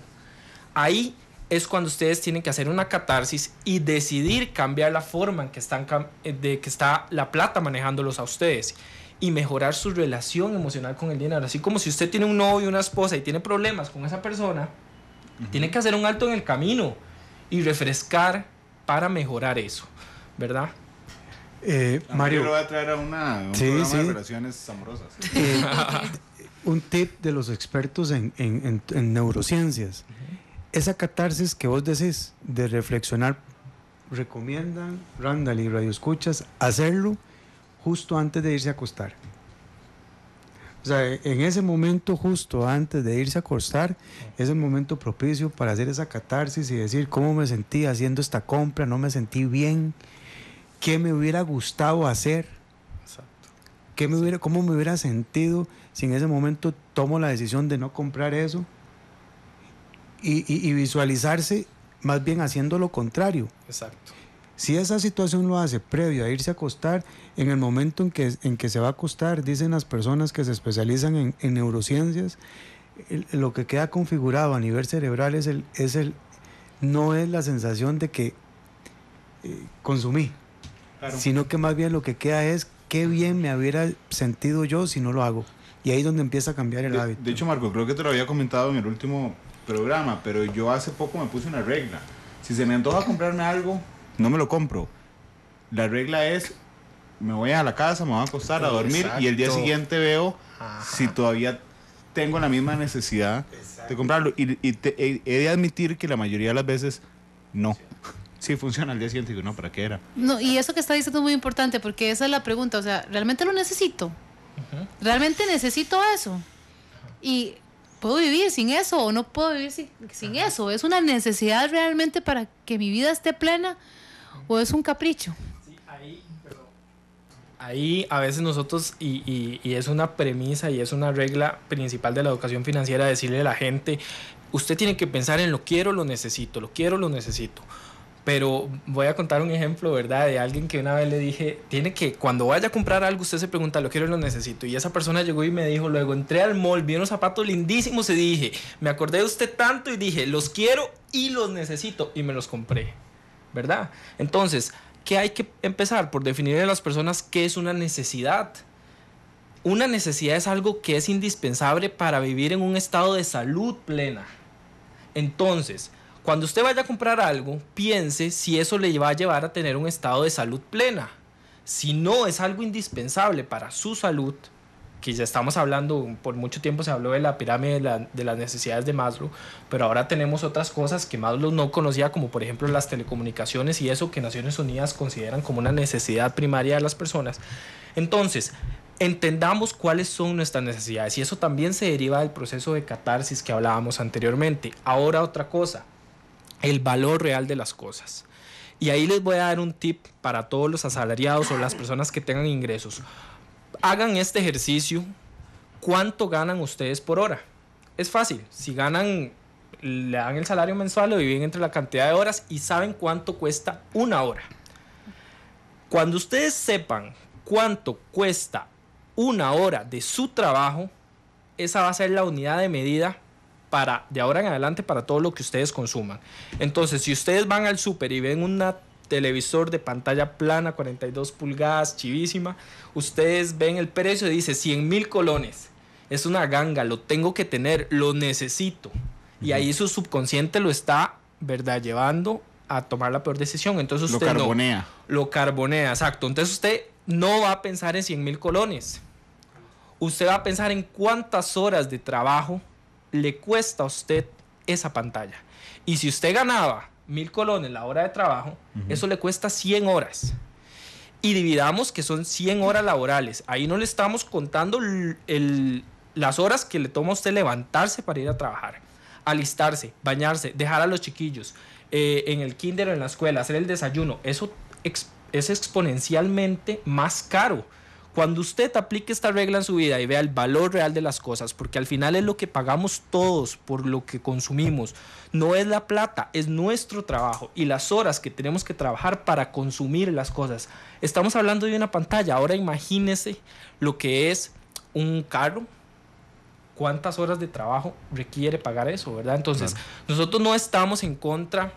Ahí es cuando ustedes tienen que hacer una catarsis y decidir cambiar la forma en que está la plata manejándolos a ustedes y mejorar su relación emocional con el dinero. Así como si usted tiene un novio, una esposa y tiene problemas con esa persona, tiene que hacer un alto en el camino y refrescar para mejorar eso, ¿verdad?
Mario, lo voy a traer a un programa de relaciones amorosas.
Un tip de los expertos en neurociencias. Esa catarsis que vos decís de reflexionar, recomiendan Randall y Radio Escuchas hacerlo justo antes de irse a acostar. O sea, en ese momento justo antes de irse a acostar es el momento propicio para hacer esa catarsis y decir cómo me sentí haciendo esta compra, no me sentí bien, qué me hubiera gustado hacer, cómo me hubiera sentido si en ese momento tomo la decisión de no comprar eso, y visualizarse más bien haciendo lo contrario.
Exacto.
Si esa situación lo hace previo a irse a acostar, en el momento en que se va a acostar, dicen las personas que se especializan en neurociencias, lo que queda configurado a nivel cerebral no es la sensación de que consumí, claro, sino que más bien lo que queda es qué bien me hubiera sentido yo si no lo hago. Y ahí es donde empieza a cambiar el hábito.
De hecho, Marco, creo que te lo había comentado en el último programa, pero yo hace poco me puse una regla. Si se me antoja comprarme algo, no me lo compro. La regla es, me voy a la casa, me voy a acostar a dormir. Exacto. Y el día siguiente veo si todavía tengo la misma necesidad de comprarlo. Y he de admitir que la mayoría de las veces no. Sí, funciona al día siguiente. Digo, no, ¿para qué era?
No, y eso que está diciendo es muy importante, porque esa es la pregunta. O sea, ¿realmente lo necesito? ¿Realmente necesito eso? Y ¿puedo vivir sin eso o no puedo vivir sin eso? ¿Es una necesidad realmente para que mi vida esté plena o es un capricho?
Sí, ahí a veces nosotros, y es una premisa y es una regla principal de la educación financiera, decirle a la gente, usted tiene que pensar en lo quiero, lo necesito, lo quiero, lo necesito. Pero voy a contar un ejemplo, ¿verdad? De alguien que una vez le dije, cuando vaya a comprar algo, usted se pregunta, ¿lo quiero o lo necesito? Y esa persona llegó y me dijo, luego entré al mall, vi unos zapatos lindísimos y dije, me acordé de usted tanto y dije, los quiero y los necesito, y me los compré, ¿verdad? Entonces, ¿qué hay que empezar? Por definirle a las personas qué es una necesidad. Una necesidad es algo que es indispensable para vivir en un estado de salud plena. Entonces, cuando usted vaya a comprar algo, piense si eso le va a llevar a tener un estado de salud plena. Si no es algo indispensable para su salud, que ya estamos hablando, por mucho tiempo se habló de la pirámide de las necesidades de Maslow, pero ahora tenemos otras cosas que Maslow no conocía, como por ejemplo las telecomunicaciones y eso que Naciones Unidas consideran como una necesidad primaria de las personas. Entonces, entendamos cuáles son nuestras necesidades y eso también se deriva del proceso de catarsis que hablábamos anteriormente. Ahora otra cosa, el valor real de las cosas. Y ahí les voy a dar un tip para todos los asalariados o las personas que tengan ingresos. Hagan este ejercicio. ¿Cuánto ganan ustedes por hora? Es fácil. Si ganan, le dan el salario mensual, lo dividen entre la cantidad de horas y saben cuánto cuesta una hora. Cuando ustedes sepan cuánto cuesta una hora de su trabajo, esa va a ser la unidad de medida de ahora en adelante para todo lo que ustedes consuman. Entonces, si ustedes van al súper y ven un televisor de pantalla plana, 42 pulgadas, chivísima, ustedes ven el precio y dice 100,000 colones. Es una ganga, lo tengo que tener, lo necesito. Y ahí su subconsciente lo está, ¿verdad?, llevando a tomar la peor decisión. Entonces usted lo carbonea, exacto. Entonces usted no va a pensar en 100,000 colones. usted va a pensar en cuántas horas de trabajo le cuesta a usted esa pantalla. Y si usted ganaba 1,000 colones la hora de trabajo, eso le cuesta 100 horas. Y dividamos que son 100 horas laborales. Ahí no le estamos contando las horas que le toma a usted levantarse para ir a trabajar, alistarse, bañarse, dejar a los chiquillos en el kinder o en la escuela, hacer el desayuno. Eso es exponencialmente más caro. Cuando usted aplique esta regla en su vida y vea el valor real de las cosas, porque al final es lo que pagamos todos por lo que consumimos, no es la plata, es nuestro trabajo y las horas que tenemos que trabajar para consumir las cosas. Estamos hablando de una pantalla, ahora imagínese lo que es un carro, cuántas horas de trabajo requiere pagar eso, ¿verdad? Entonces, nosotros no estamos en contra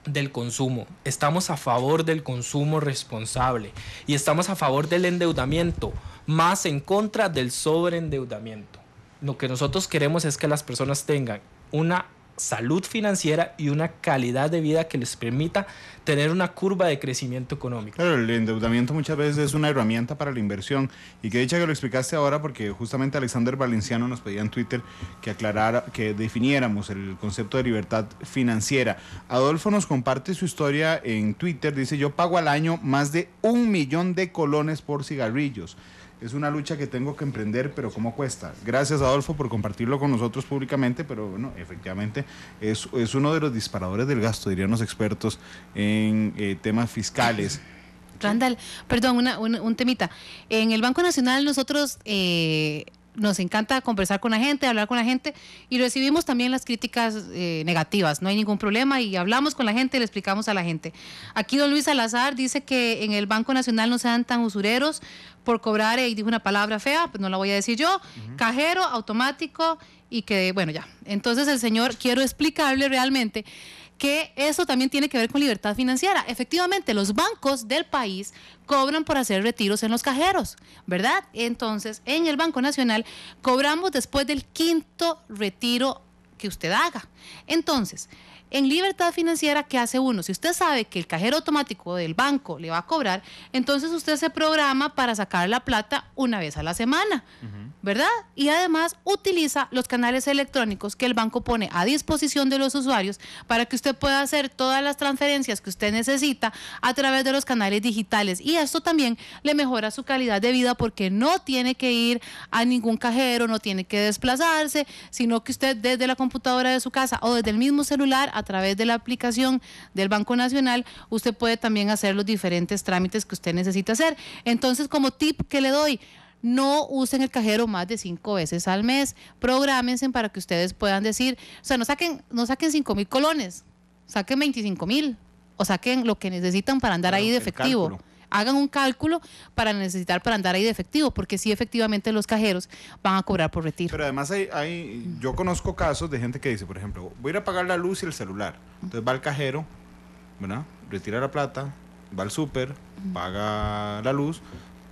del consumo, estamos a favor del consumo responsable y estamos a favor del endeudamiento, más en contra del sobreendeudamiento. Lo que nosotros queremos es que las personas tengan una salud financiera y una calidad de vida que les permita tener una curva de crecimiento económico.
Claro, el endeudamiento muchas veces es una herramienta para la inversión, y que dicha que lo explicaste ahora, porque justamente Alexander Valenciano nos pedía en Twitter que aclarara, que definiéramos el concepto de libertad financiera. Adolfo nos comparte su historia en Twitter, dice: yo pago al año más de 1 millón de colones por cigarrillos. Es una lucha que tengo que emprender, pero ¿cómo cuesta? Gracias, Adolfo, por compartirlo con nosotros públicamente, pero bueno, efectivamente es uno de los disparadores del gasto, dirían los expertos en temas fiscales.
Randall, perdón, un temita. En el Banco Nacional nosotros nos encanta conversar con la gente, hablar con la gente, y recibimos también las críticas negativas, no hay ningún problema, y hablamos con la gente y le explicamos a la gente. Aquí don Luis Salazar dice que en el Banco Nacional no sean tan usureros por cobrar, y dijo una palabra fea, pues no la voy a decir yo, cajero, automático, y que bueno, ya. Entonces el señor, quiero explicarle realmente que eso también tiene que ver con libertad financiera. Efectivamente, los bancos del país cobran por hacer retiros en los cajeros, ¿verdad? Entonces, en el Banco Nacional cobramos después del 5º retiro que usted haga. Entonces, en libertad financiera, ¿qué hace uno? Si usted sabe que el cajero automático del banco le va a cobrar, entonces usted se programa para sacar la plata una vez a la semana, ¿verdad? Y además utiliza los canales electrónicos que el banco pone a disposición de los usuarios para que usted pueda hacer todas las transferencias que usted necesita a través de los canales digitales. Y esto también le mejora su calidad de vida, porque no tiene que ir a ningún cajero, no tiene que desplazarse, sino que usted desde la computadora de su casa o desde el mismo celular, a través de la aplicación del Banco Nacional, usted puede también hacer los diferentes trámites que usted necesita hacer. Entonces, como tip que le doy, no usen el cajero más de 5 veces al mes. Prográmense para que ustedes puedan decir, o sea, no saquen 5,000 colones, saquen 25,000 o saquen lo que necesitan para andar ahí de efectivo. Hagan un cálculo para andar ahí de efectivo, porque sí, efectivamente los cajeros van a cobrar por retiro.
Pero además yo conozco casos de gente que dice, por ejemplo, voy a ir a pagar la luz y el celular. Entonces va al cajero, ¿verdad? Retira la plata, va al súper, paga la luz,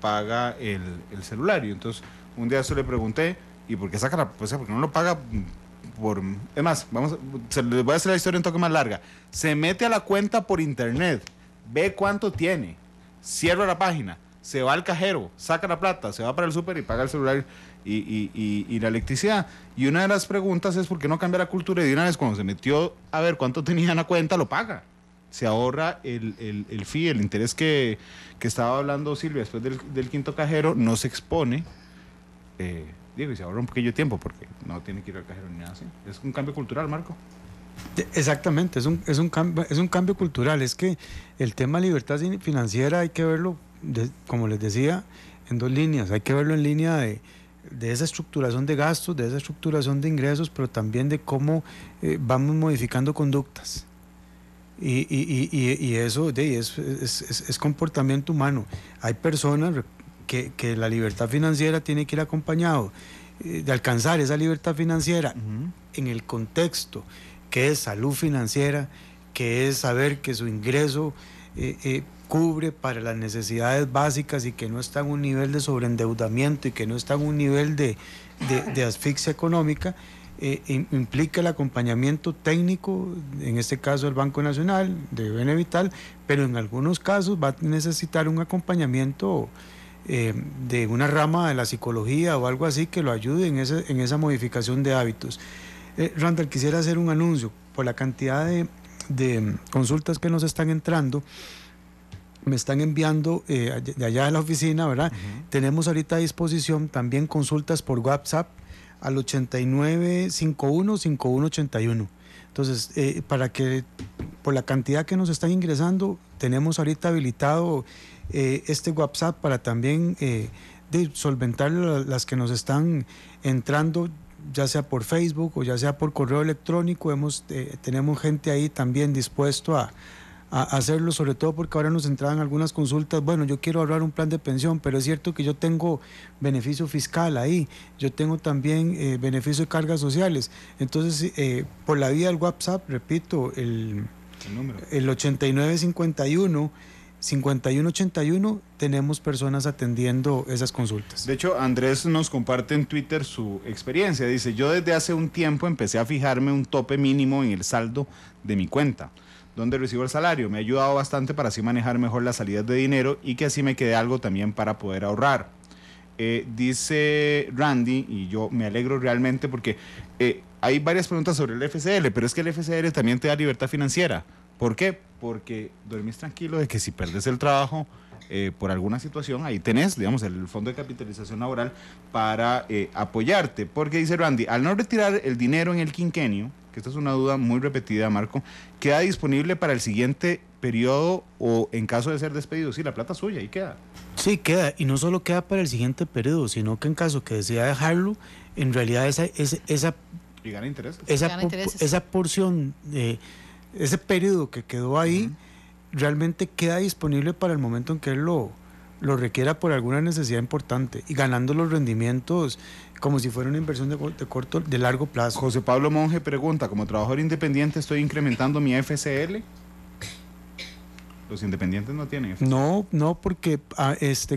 paga el celular. Y entonces un día eso le pregunté, ¿y por qué saca la, pues, porque no lo paga por? Es más, les voy a hacer la historia un toque más larga. Se mete a la cuenta por internet, ve cuánto tiene, cierra la página, se va al cajero, saca la plata, se va para el súper y paga el celular y la electricidad. Y una de las preguntas es: ¿por qué no cambia la cultura? Y de una vez, cuando se metió a ver cuánto tenía en la cuenta, lo paga. Se ahorra el fee, el interés que estaba hablando Silvia después del 5º cajero, no se expone, y se ahorra un pequeño tiempo, porque no tiene que ir al cajero ni nada así. Es un cambio cultural, Marco.
Exactamente, es un cambio cultural. Es que el tema de libertad financiera hay que verlo, como les decía, en 2 líneas. Hay que verlo en línea de esa estructuración de gastos, de esa estructuración de ingresos, pero también de cómo vamos modificando conductas. Y eso es comportamiento humano. Hay personas que la libertad financiera tiene que ir acompañado de alcanzar esa libertad financiera en el contexto que es salud financiera, que es saber que su ingreso cubre para las necesidades básicas y que no está en un nivel de sobreendeudamiento y que no está en un nivel de asfixia económica. Implica el acompañamiento técnico, en este caso el Banco Nacional, de Benevital, pero en algunos casos va a necesitar un acompañamiento de una rama de la psicología o algo así que lo ayude en esa modificación de hábitos. Randall, quisiera hacer un anuncio por la cantidad de consultas que nos están entrando. Me están enviando de allá de la oficina, ¿verdad? Tenemos ahorita a disposición también consultas por WhatsApp al 8951-5181. Entonces, para que por la cantidad que nos están ingresando, tenemos ahorita habilitado este WhatsApp para también solventar las que nos están entrando, ya sea por Facebook o ya sea por correo electrónico. Tenemos gente ahí también dispuesto a hacerlo, sobre todo porque ahora nos entraban algunas consultas. Bueno, yo quiero ahorrar un plan de pensión, pero es cierto que yo tengo beneficio fiscal ahí, yo tengo también beneficio de cargas sociales. Entonces, por la vía del WhatsApp, repito, el 8951-5181, tenemos personas atendiendo esas consultas.
De hecho, Andrés nos comparte en Twitter su experiencia. Dice: yo desde hace un tiempo empecé a fijarme un tope mínimo en el saldo de mi cuenta, donde recibo el salario. Me ha ayudado bastante para así manejar mejor las salidas de dinero y que así me quede algo también para poder ahorrar. Dice Randy, y yo me alegro realmente porque hay varias preguntas sobre el FCL, pero es que el FCL también te da libertad financiera. ¿Por qué? Porque dormís tranquilo de que si perdes el trabajo por alguna situación, ahí tenés, digamos, el Fondo de Capitalización Laboral para apoyarte. Porque dice Randy, al no retirar el dinero en el quinquenio, que esta es una duda muy repetida, Marco, ¿queda disponible para el siguiente periodo o en caso de ser despedido? Sí, la plata es suya, ahí queda.
Sí, queda, y no solo queda para el siguiente periodo, sino que en caso que decida dejarlo, en realidad esa
y gana intereses.
Esa porción, ese periodo que quedó ahí, realmente queda disponible para el momento en que él lo requiera por alguna necesidad importante y ganando los rendimientos como si fuera una inversión de largo plazo.
José Pablo Monge pregunta: como trabajador independiente, ¿estoy incrementando mi FCL? Los independientes no tienen FCL.
No, porque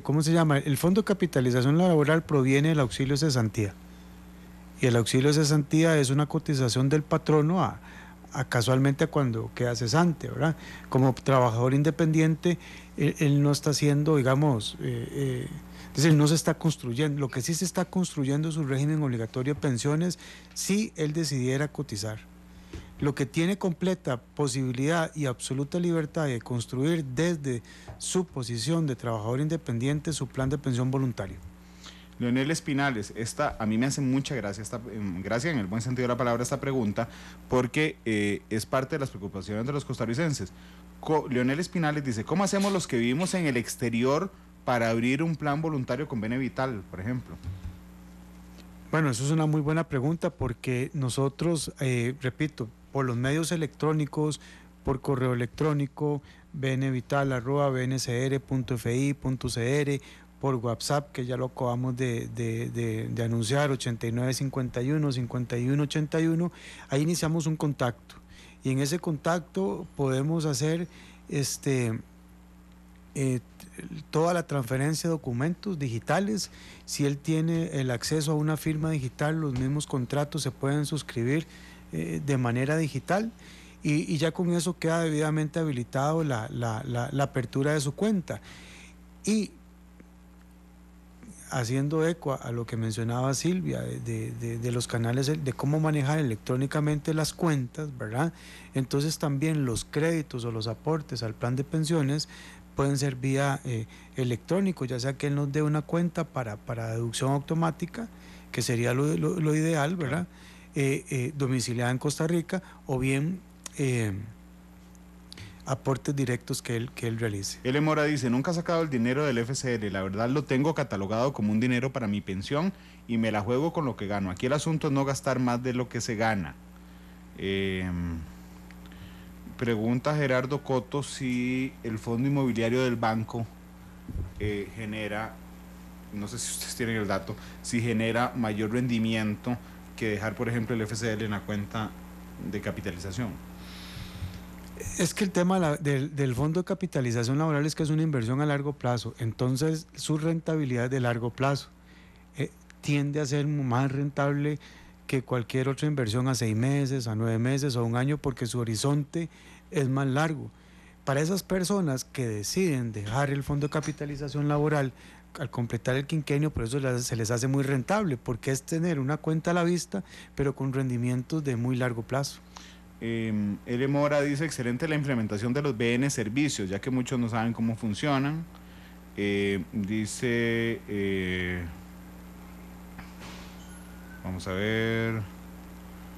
¿cómo se llama? El Fondo de Capitalización Laboral proviene del auxilio de cesantía. Y el auxilio de cesantía es una cotización del patrono casualmente a cuando queda cesante, ¿verdad? Como trabajador independiente, él no está haciendo, digamos, es decir, no se está construyendo. Lo que sí se está construyendo es un régimen obligatorio de pensiones si él decidiera cotizar. Lo que tiene completa posibilidad y absoluta libertad de construir desde su posición de trabajador independiente su plan de pensión voluntario.
Leonel Espinales, a mí me hace mucha gracia, gracia en el buen sentido de la palabra, esta pregunta, porque es parte de las preocupaciones de los costarricenses. Leonel Espinales dice: ¿cómo hacemos los que vivimos en el exterior para abrir un plan voluntario con Bene Vital, por ejemplo?
Bueno, eso es una muy buena pregunta porque nosotros, repito, por los medios electrónicos, por correo electrónico, benevital@bncr.fi.cr, por WhatsApp, que ya lo acabamos de anunciar, 8951-5181, ahí iniciamos un contacto. Y en ese contacto podemos hacer toda la transferencia de documentos digitales. Si él tiene el acceso a una firma digital, los mismos contratos se pueden suscribir de manera digital. Y ya con eso queda debidamente habilitado la apertura de su cuenta. Y haciendo eco a lo que mencionaba Silvia de los canales, de cómo manejar electrónicamente las cuentas, ¿verdad? Entonces también los créditos o los aportes al plan de pensiones pueden ser vía electrónico, ya sea que él nos dé una cuenta para deducción automática, que sería lo ideal, ¿verdad? Domiciliada en Costa Rica, o bien aportes directos que él realice.
L. Mora dice: nunca he sacado el dinero del FCL, la verdad lo tengo catalogado como un dinero para mi pensión y me la juego con lo que gano. Aquí el asunto es no gastar más de lo que se gana. Pregunta Gerardo Coto si el fondo inmobiliario del banco genera, no sé si ustedes tienen el dato, si genera mayor rendimiento que dejar, por ejemplo, el FCL en la cuenta de capitalización.
Es que el tema del Fondo de Capitalización Laboral es que es una inversión a largo plazo, entonces su rentabilidad es de largo plazo. Tiende a ser más rentable que cualquier otra inversión a 6 meses, a 9 meses o a un año, porque su horizonte es más largo. Para esas personas que deciden dejar el Fondo de Capitalización Laboral al completar el quinquenio, por eso se les hace muy rentable, porque es tener una cuenta a la vista, pero con rendimientos de muy largo plazo.
L. Mora dice, excelente la implementación de los BN servicios, ya que muchos no saben cómo funcionan. Dice, vamos a ver,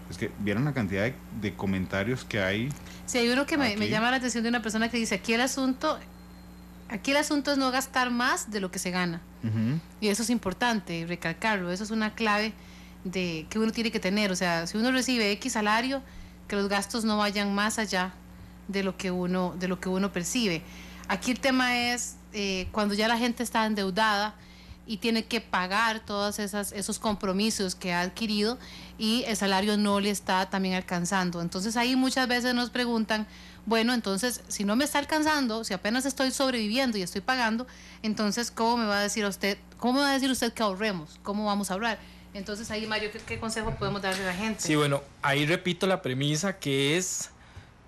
es que vieron la cantidad de comentarios que hay.
Sí, hay uno que me llama la atención de una persona que dice, aquí el asunto es no gastar más de lo que se gana. Y eso es importante, recalcarlo, eso es una clave que uno tiene que tener. O sea, si uno recibe X salario, que los gastos no vayan más allá de lo que uno percibe. Aquí el tema es cuando ya la gente está endeudada y tiene que pagar todos esos compromisos que ha adquirido y el salario no le está también alcanzando. Entonces ahí muchas veces nos preguntan, bueno, entonces si no me está alcanzando, si apenas estoy sobreviviendo y estoy pagando, entonces ¿cómo me va a decir usted que ahorremos? ¿Cómo vamos a ahorrar? Entonces ahí, Mario, ¿qué consejo podemos darle a la gente?
Sí, bueno, ahí repito la premisa que es: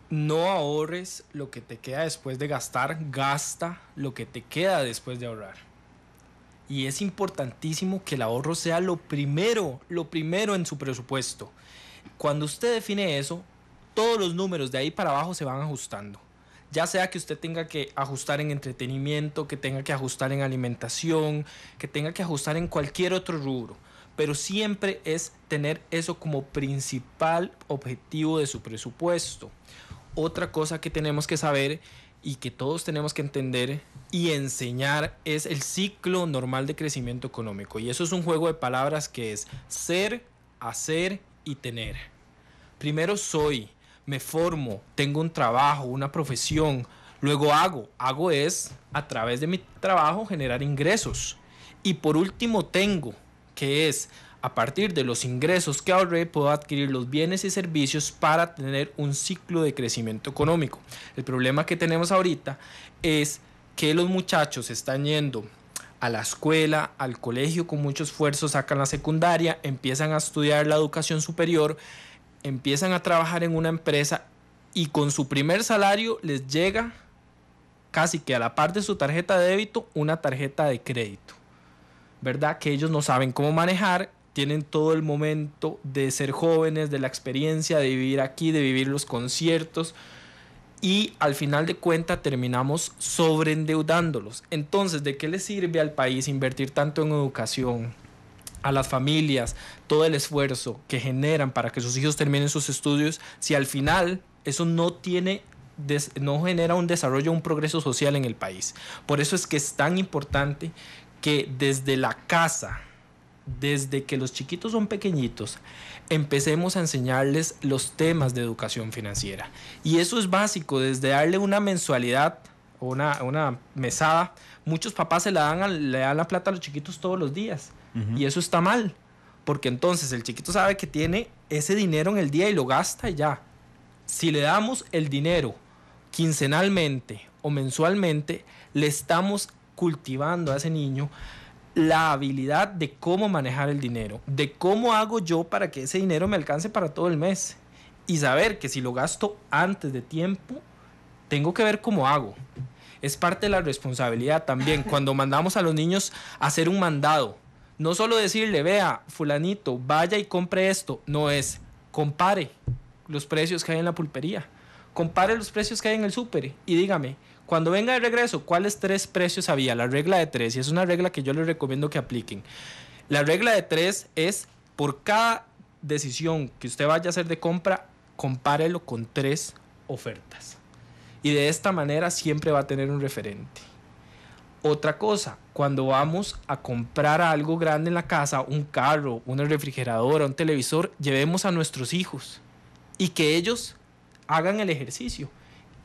no ahorres lo que te queda después de gastar, gasta lo que te queda después de ahorrar. Y es importantísimo que el ahorro sea lo primero en su presupuesto. Cuando usted define eso, todos los números de ahí para abajo se van ajustando. Ya sea que usted tenga que ajustar en entretenimiento, que tenga que ajustar en alimentación, que tenga que ajustar en cualquier otro rubro. Pero siempre es tener eso como principal objetivo de su presupuesto. Otra cosa que tenemos que saber y que todos tenemos que entender y enseñar es el ciclo normal de crecimiento económico. Y eso es un juego de palabras que es ser, hacer y tener. Primero soy, me formo, tengo un trabajo, una profesión. Luego hago es a través de mi trabajo generar ingresos. Y por último tengo, que es a partir de los ingresos que ahorré puedo adquirir los bienes y servicios para tener un ciclo de crecimiento económico. El problema que tenemos ahorita es que los muchachos están yendo a la escuela, al colegio con mucho esfuerzo, sacan la secundaria, empiezan a estudiar la educación superior, empiezan a trabajar en una empresa y con su primer salario les llega casi que a la par de su tarjeta de débito una tarjeta de crédito, ¿verdad? Que ellos no saben cómo manejar, tienen todo el momento de ser jóvenes, de la experiencia, de vivir aquí, de vivir los conciertos y al final de cuentas terminamos sobreendeudándolos. Entonces, ¿de qué le sirve al país invertir tanto en educación? A las familias, todo el esfuerzo que generan para que sus hijos terminen sus estudios, si al final eso no genera un desarrollo, un progreso social en el país. Por eso es que es tan importante que desde la casa, desde que los chiquitos son pequeñitos, empecemos a enseñarles los temas de educación financiera. Y eso es básico, desde darle una mensualidad o una mesada. Muchos papás le dan la plata a los chiquitos todos los días. Y eso está mal, porque entonces el chiquito sabe que tiene ese dinero en el día y lo gasta y ya. Si le damos el dinero quincenalmente o mensualmente, le estamos cultivando a ese niño la habilidad de cómo manejar el dinero, de cómo hago yo para que ese dinero me alcance para todo el mes y saber que si lo gasto antes de tiempo, tengo que ver cómo hago. Es parte de la responsabilidad también cuando mandamos a los niños a hacer un mandado. No solo decirle, vea, fulanito, vaya y compre esto. No, es compare los precios que hay en la pulpería. Compare los precios que hay en el súper y dígame, cuando venga de regreso, ¿cuáles 3 precios había? La regla de 3, y es una regla que yo les recomiendo que apliquen. La regla de 3 es, por cada decisión que usted vaya a hacer de compra, compárelo con 3 ofertas. Y de esta manera siempre va a tener un referente. Otra cosa, cuando vamos a comprar algo grande en la casa, un carro, una refrigeradora, un televisor, llevemos a nuestros hijos y que ellos hagan el ejercicio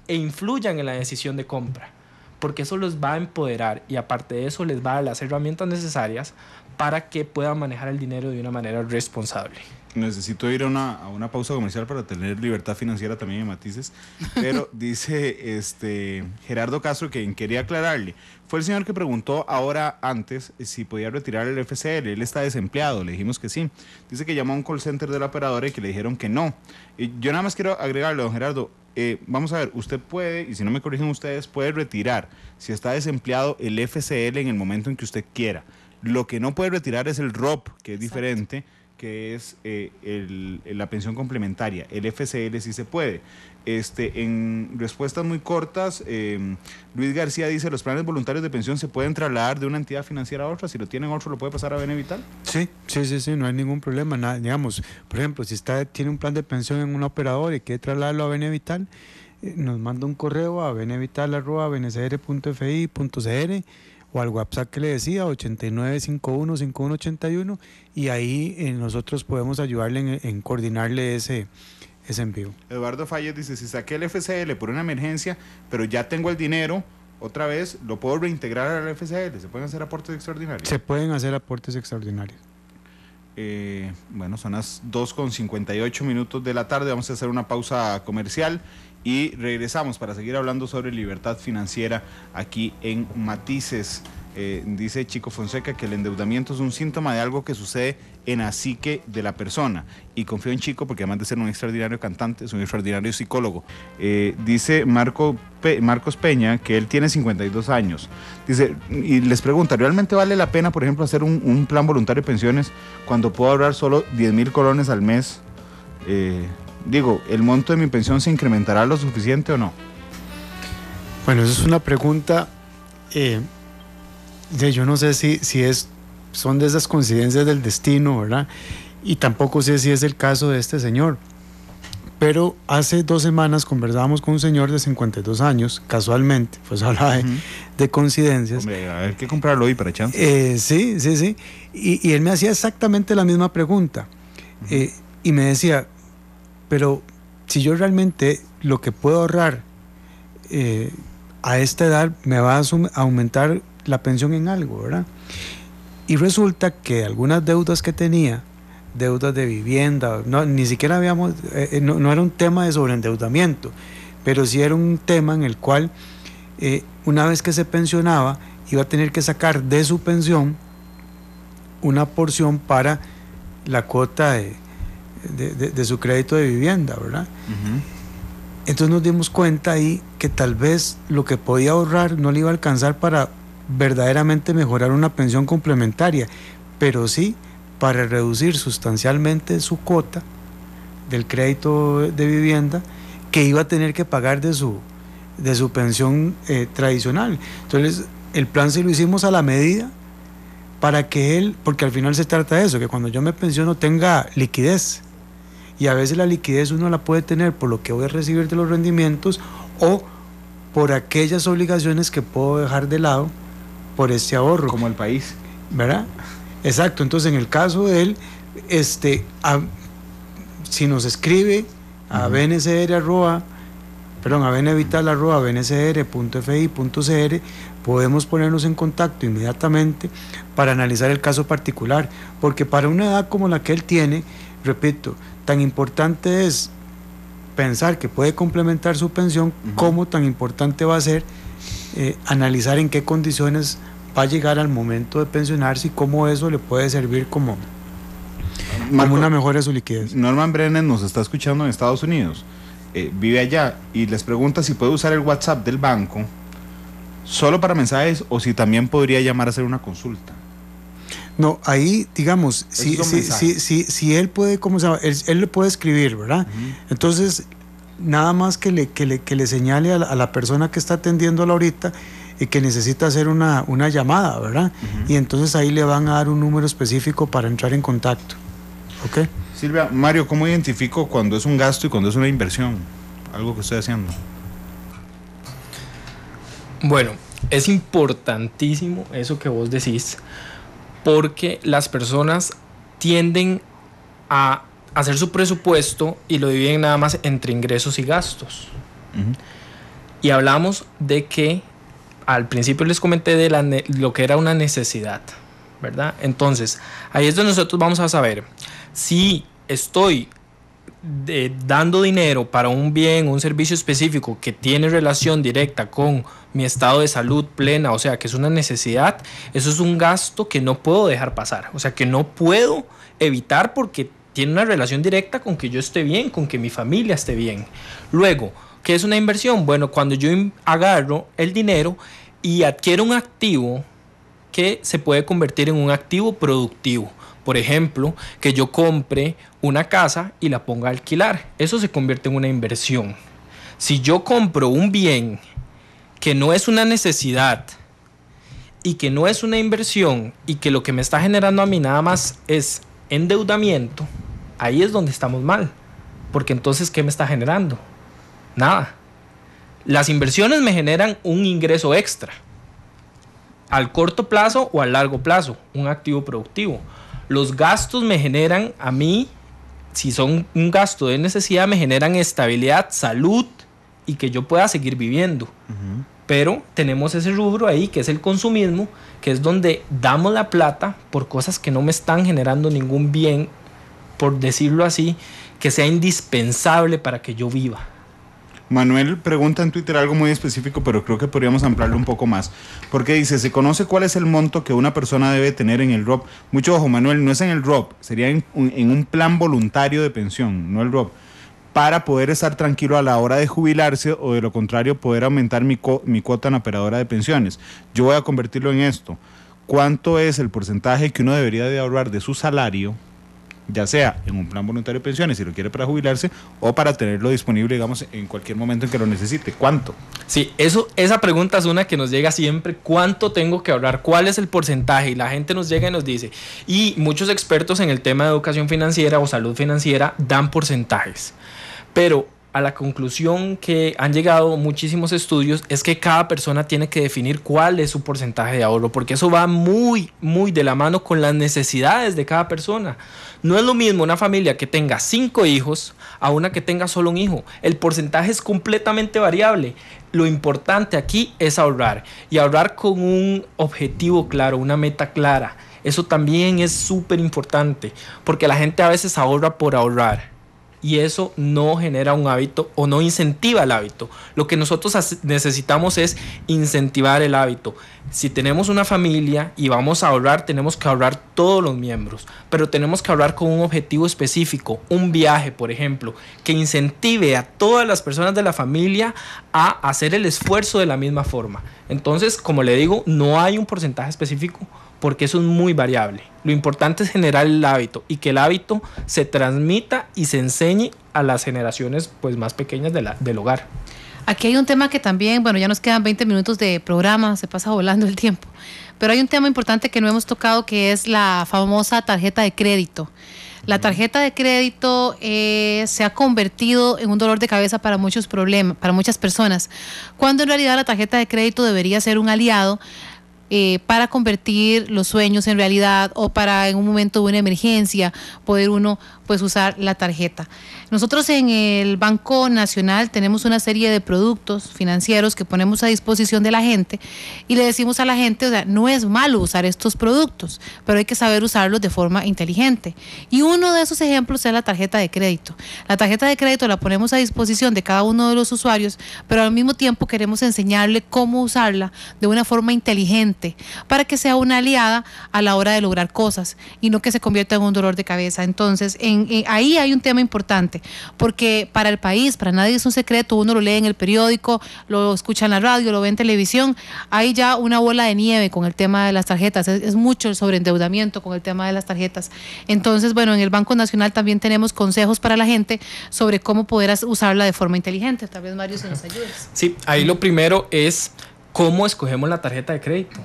e influyan en la decisión de compra, porque eso los va a empoderar y aparte de eso les va a dar las herramientas necesarias para que puedan manejar el dinero de una manera responsable.
Necesito ir a una pausa comercial para tener libertad financiera también en Matices, pero dice Gerardo Castro que quería aclararle, fue el señor que preguntó ahora antes si podía retirar el FCL, él está desempleado, le dijimos que sí, dice que llamó a un call center de la operadora y que le dijeron que no. Y yo nada más quiero agregarle, don Gerardo, vamos a ver, usted puede, y si no me corrigen ustedes, puede retirar, si está desempleado, el FCL en el momento en que usted quiera. Lo que no puede retirar es el ROP, que es diferente, que es la pensión complementaria. El FCL sí se puede. En respuestas muy cortas, Luis García dice, los planes voluntarios de pensión se pueden trasladar de una entidad financiera a otra. Si lo tienen otro, ¿lo puede pasar a Benevital?
Sí, no hay ningún problema. Digamos, por ejemplo, si tiene un plan de pensión en un operador y quiere trasladarlo a Benevital, nos manda un correo a benevital@bncr.fi.cr o al WhatsApp que le decía, 8951-5181, y ahí nosotros podemos ayudarle en coordinarle ese envío.
Eduardo Falles dice, si saqué el FCL por una emergencia, pero ya tengo el dinero, otra vez, ¿lo puedo reintegrar al FCL? ¿Se pueden hacer aportes extraordinarios?
Se pueden hacer aportes extraordinarios.
Bueno, son las 2:58 de la tarde, vamos a hacer una pausa comercial y regresamos para seguir hablando sobre libertad financiera aquí en Matices. Dice Chico Fonseca que el endeudamiento es un síntoma de algo que sucede en la psique de la persona, y confío en Chico porque además de ser un extraordinario cantante es un extraordinario psicólogo. Dice Marcos Peña que él tiene 52 años, dice, y les pregunta, ¿realmente vale la pena, por ejemplo, hacer un plan voluntario de pensiones cuando puedo ahorrar solo 10,000 colones al mes? Digo, ¿el monto de mi pensión se incrementará lo suficiente o no?
Bueno, esa es una pregunta, yo no sé si son de esas coincidencias del destino, ¿verdad? Y tampoco sé si es el caso de este señor. Pero hace 2 semanas conversábamos con un señor de 52 años, casualmente, pues hablaba de coincidencias.
Hombre, a ver qué comprarlo hoy para chance.
Sí. Y él me hacía exactamente la misma pregunta. Y me decía, pero si yo realmente lo que puedo ahorrar a esta edad me va a aumentar la pensión en algo, ¿verdad? Y resulta que algunas deudas que tenía, deudas de vivienda, ni siquiera habíamos, no era un tema de sobreendeudamiento, pero sí era un tema en el cual una vez que se pensionaba iba a tener que sacar de su pensión una porción para la cuota de su crédito de vivienda, ¿verdad? Entonces nos dimos cuenta ahí que tal vez lo que podía ahorrar no le iba a alcanzar para verdaderamente mejorar una pensión complementaria, pero sí para reducir sustancialmente su cuota del crédito de vivienda que iba a tener que pagar de su pensión tradicional. Entonces el plan sí lo hicimos a la medida para que él, porque al final se trata de eso, que cuando yo me pensiono tenga liquidez, y a veces la liquidez uno la puede tener por lo que voy a recibir de los rendimientos o por aquellas obligaciones que puedo dejar de lado por este ahorro.
Como el país.
¿Verdad? Exacto. Entonces, en el caso de él, si nos escribe a benevital@bncr.fi.cr, podemos ponernos en contacto inmediatamente para analizar el caso particular, porque para una edad como la que él tiene, repito, tan importante es pensar que puede complementar su pensión, como tan importante va a ser analizar en qué condiciones va a llegar al momento de pensionarse y cómo eso le puede servir como una mejora de su liquidez.
Norman Brennan nos está escuchando en Estados Unidos, vive allá, y les pregunta si puede usar el WhatsApp del banco solo para mensajes o si también podría llamar a hacer una consulta.
No, ahí, digamos, si él puede, ¿cómo se llama? Él le puede escribir, ¿verdad? Entonces, nada más que le señale a la persona que está atendiéndola ahorita y que necesita hacer una llamada, ¿verdad? Y entonces ahí le van a dar un número específico para entrar en contacto. ¿Ok?
Silvia, Mario, ¿cómo identifico cuando es un gasto y cuando es una inversión? Algo que estoy haciendo.
Bueno, es importantísimo eso que vos decís, porque las personas tienden a hacer su presupuesto y lo dividen nada más entre ingresos y gastos. Y hablamos de que al principio les comenté de lo que era una necesidad, ¿verdad? Entonces, ahí es donde nosotros vamos a saber si estoy dando dinero para un bien, un servicio específico que tiene relación directa con mi estado de salud plena, o sea, que es una necesidad. Eso es un gasto que no puedo dejar pasar, o sea, que no puedo evitar porque tiene una relación directa con que yo esté bien, con que mi familia esté bien. Luego, ¿Qué es una inversión? Bueno, cuando yo agarro el dinero y adquiero un activo que se puede convertir en un activo productivo. Por ejemplo, que yo compre una casa y la ponga a alquilar. Eso se convierte en una inversión. Si yo compro un bien que no es una necesidad y que no es una inversión y que lo que me está generando a mí nada más es endeudamiento, ahí es donde estamos mal. Porque entonces, ¿qué me está generando? Nada. Las inversiones me generan un ingreso extra. Al corto plazo o a largo plazo, un activo productivo. Los gastos me generan a mí, si son un gasto de necesidad, me generan estabilidad, salud y que yo pueda seguir viviendo. Pero tenemos ese rubro ahí que es el consumismo, que es donde damos la plata por cosas que no me están generando ningún bien, por decirlo así, que sea indispensable para que yo viva.
Manuel pregunta en Twitter algo muy específico, pero creo que podríamos ampliarlo un poco más. Porque dice, ¿se conoce cuál es el monto que una persona debe tener en el ROP? Mucho ojo, Manuel, no es en el ROP, sería en un plan voluntario de pensión, no el ROP, para poder estar tranquilo a la hora de jubilarse o de lo contrario poder aumentar mi cuota en la operadora de pensiones. Yo voy a convertirlo en esto. ¿Cuánto es el porcentaje que uno debería de ahorrar de su salario, ya sea en un plan voluntario de pensiones, si lo quiere para jubilarse, o para tenerlo disponible, digamos, en cualquier momento en que lo necesite? ¿Cuánto?
Sí, esa pregunta es una que nos llega siempre. ¿Cuánto tengo que ahorrar? ¿Cuál es el porcentaje? Y la gente nos llega y nos dice, y muchos expertos en el tema de educación financiera o salud financiera dan porcentajes. Pero a la conclusión que han llegado muchísimos estudios es que cada persona tiene que definir cuál es su porcentaje de ahorro, porque eso va muy, muy de la mano con las necesidades de cada persona. No es lo mismo una familia que tenga 5 hijos a una que tenga solo un hijo. El porcentaje es completamente variable. Lo importante aquí es ahorrar, y ahorrar con un objetivo claro, una meta clara. Eso también es súper importante, porque la gente a veces ahorra por ahorrar. Y eso no genera un hábito o no incentiva el hábito. Lo que nosotros necesitamos es incentivar el hábito. Si tenemos una familia y vamos a ahorrar, tenemos que ahorrar todos los miembros, pero tenemos que ahorrar con un objetivo específico. Un viaje, por ejemplo, que incentive a todas las personas de la familia a hacer el esfuerzo de la misma forma. Entonces, como le digo, no hay un porcentaje específico, porque eso es muy variable. Lo importante es generar el hábito y que el hábito se transmita y se enseñe a las generaciones pues más pequeñas del hogar.
Aquí hay un tema que también, bueno, ya nos quedan 20 minutos de programa, se pasa volando el tiempo, pero hay un tema importante que no hemos tocado, que es la famosa tarjeta de crédito. La tarjeta de crédito se ha convertido en un dolor de cabeza para muchas personas, cuando en realidad la tarjeta de crédito debería ser un aliado para convertir los sueños en realidad, o para en un momento de una emergencia poder uno pues usar la tarjeta. Nosotros en el Banco Nacional tenemos una serie de productos financieros que ponemos a disposición de la gente y le decimos a la gente, o sea, no es malo usar estos productos, pero hay que saber usarlos de forma inteligente. Y uno de esos ejemplos es la tarjeta de crédito. La tarjeta de crédito la ponemos a disposición de cada uno de los usuarios, pero al mismo tiempo queremos enseñarle cómo usarla de una forma inteligente para que sea una aliada a la hora de lograr cosas y no que se convierta en un dolor de cabeza. Entonces, ahí hay un tema importante, porque para el país, para nadie es un secreto, uno lo lee en el periódico, lo escucha en la radio, lo ve en televisión, hay ya una bola de nieve con el tema de las tarjetas, es mucho el sobreendeudamiento con el tema de las tarjetas. Entonces, bueno, en el Banco Nacional también tenemos consejos para la gente sobre cómo poder usarla de forma inteligente. Tal vez, Mario, se nos ayudes.
Sí, ahí lo primero es cómo escogemos la tarjeta de crédito.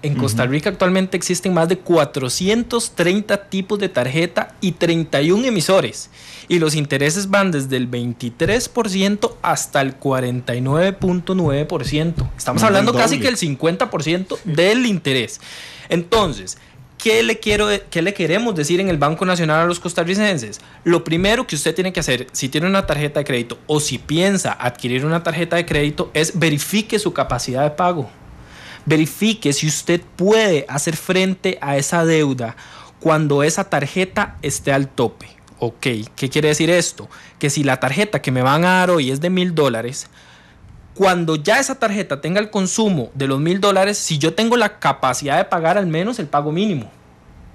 En Costa Rica actualmente existen más de 430 tipos de tarjeta y 31 emisores. Y los intereses van desde el 23% hasta el 49.9%. Estamos hablando casi que el 50% del interés. Entonces, ¿qué le queremos decir en el Banco Nacional a los costarricenses? Lo primero que usted tiene que hacer, si tiene una tarjeta de crédito o si piensa adquirir una tarjeta de crédito, es verifique su capacidad de pago. Verifique si usted puede hacer frente a esa deuda cuando esa tarjeta esté al tope. Ok, ¿qué quiere decir esto? Que si la tarjeta que me van a dar hoy es de $1,000, cuando ya esa tarjeta tenga el consumo de los $1,000, si yo tengo la capacidad de pagar al menos el pago mínimo,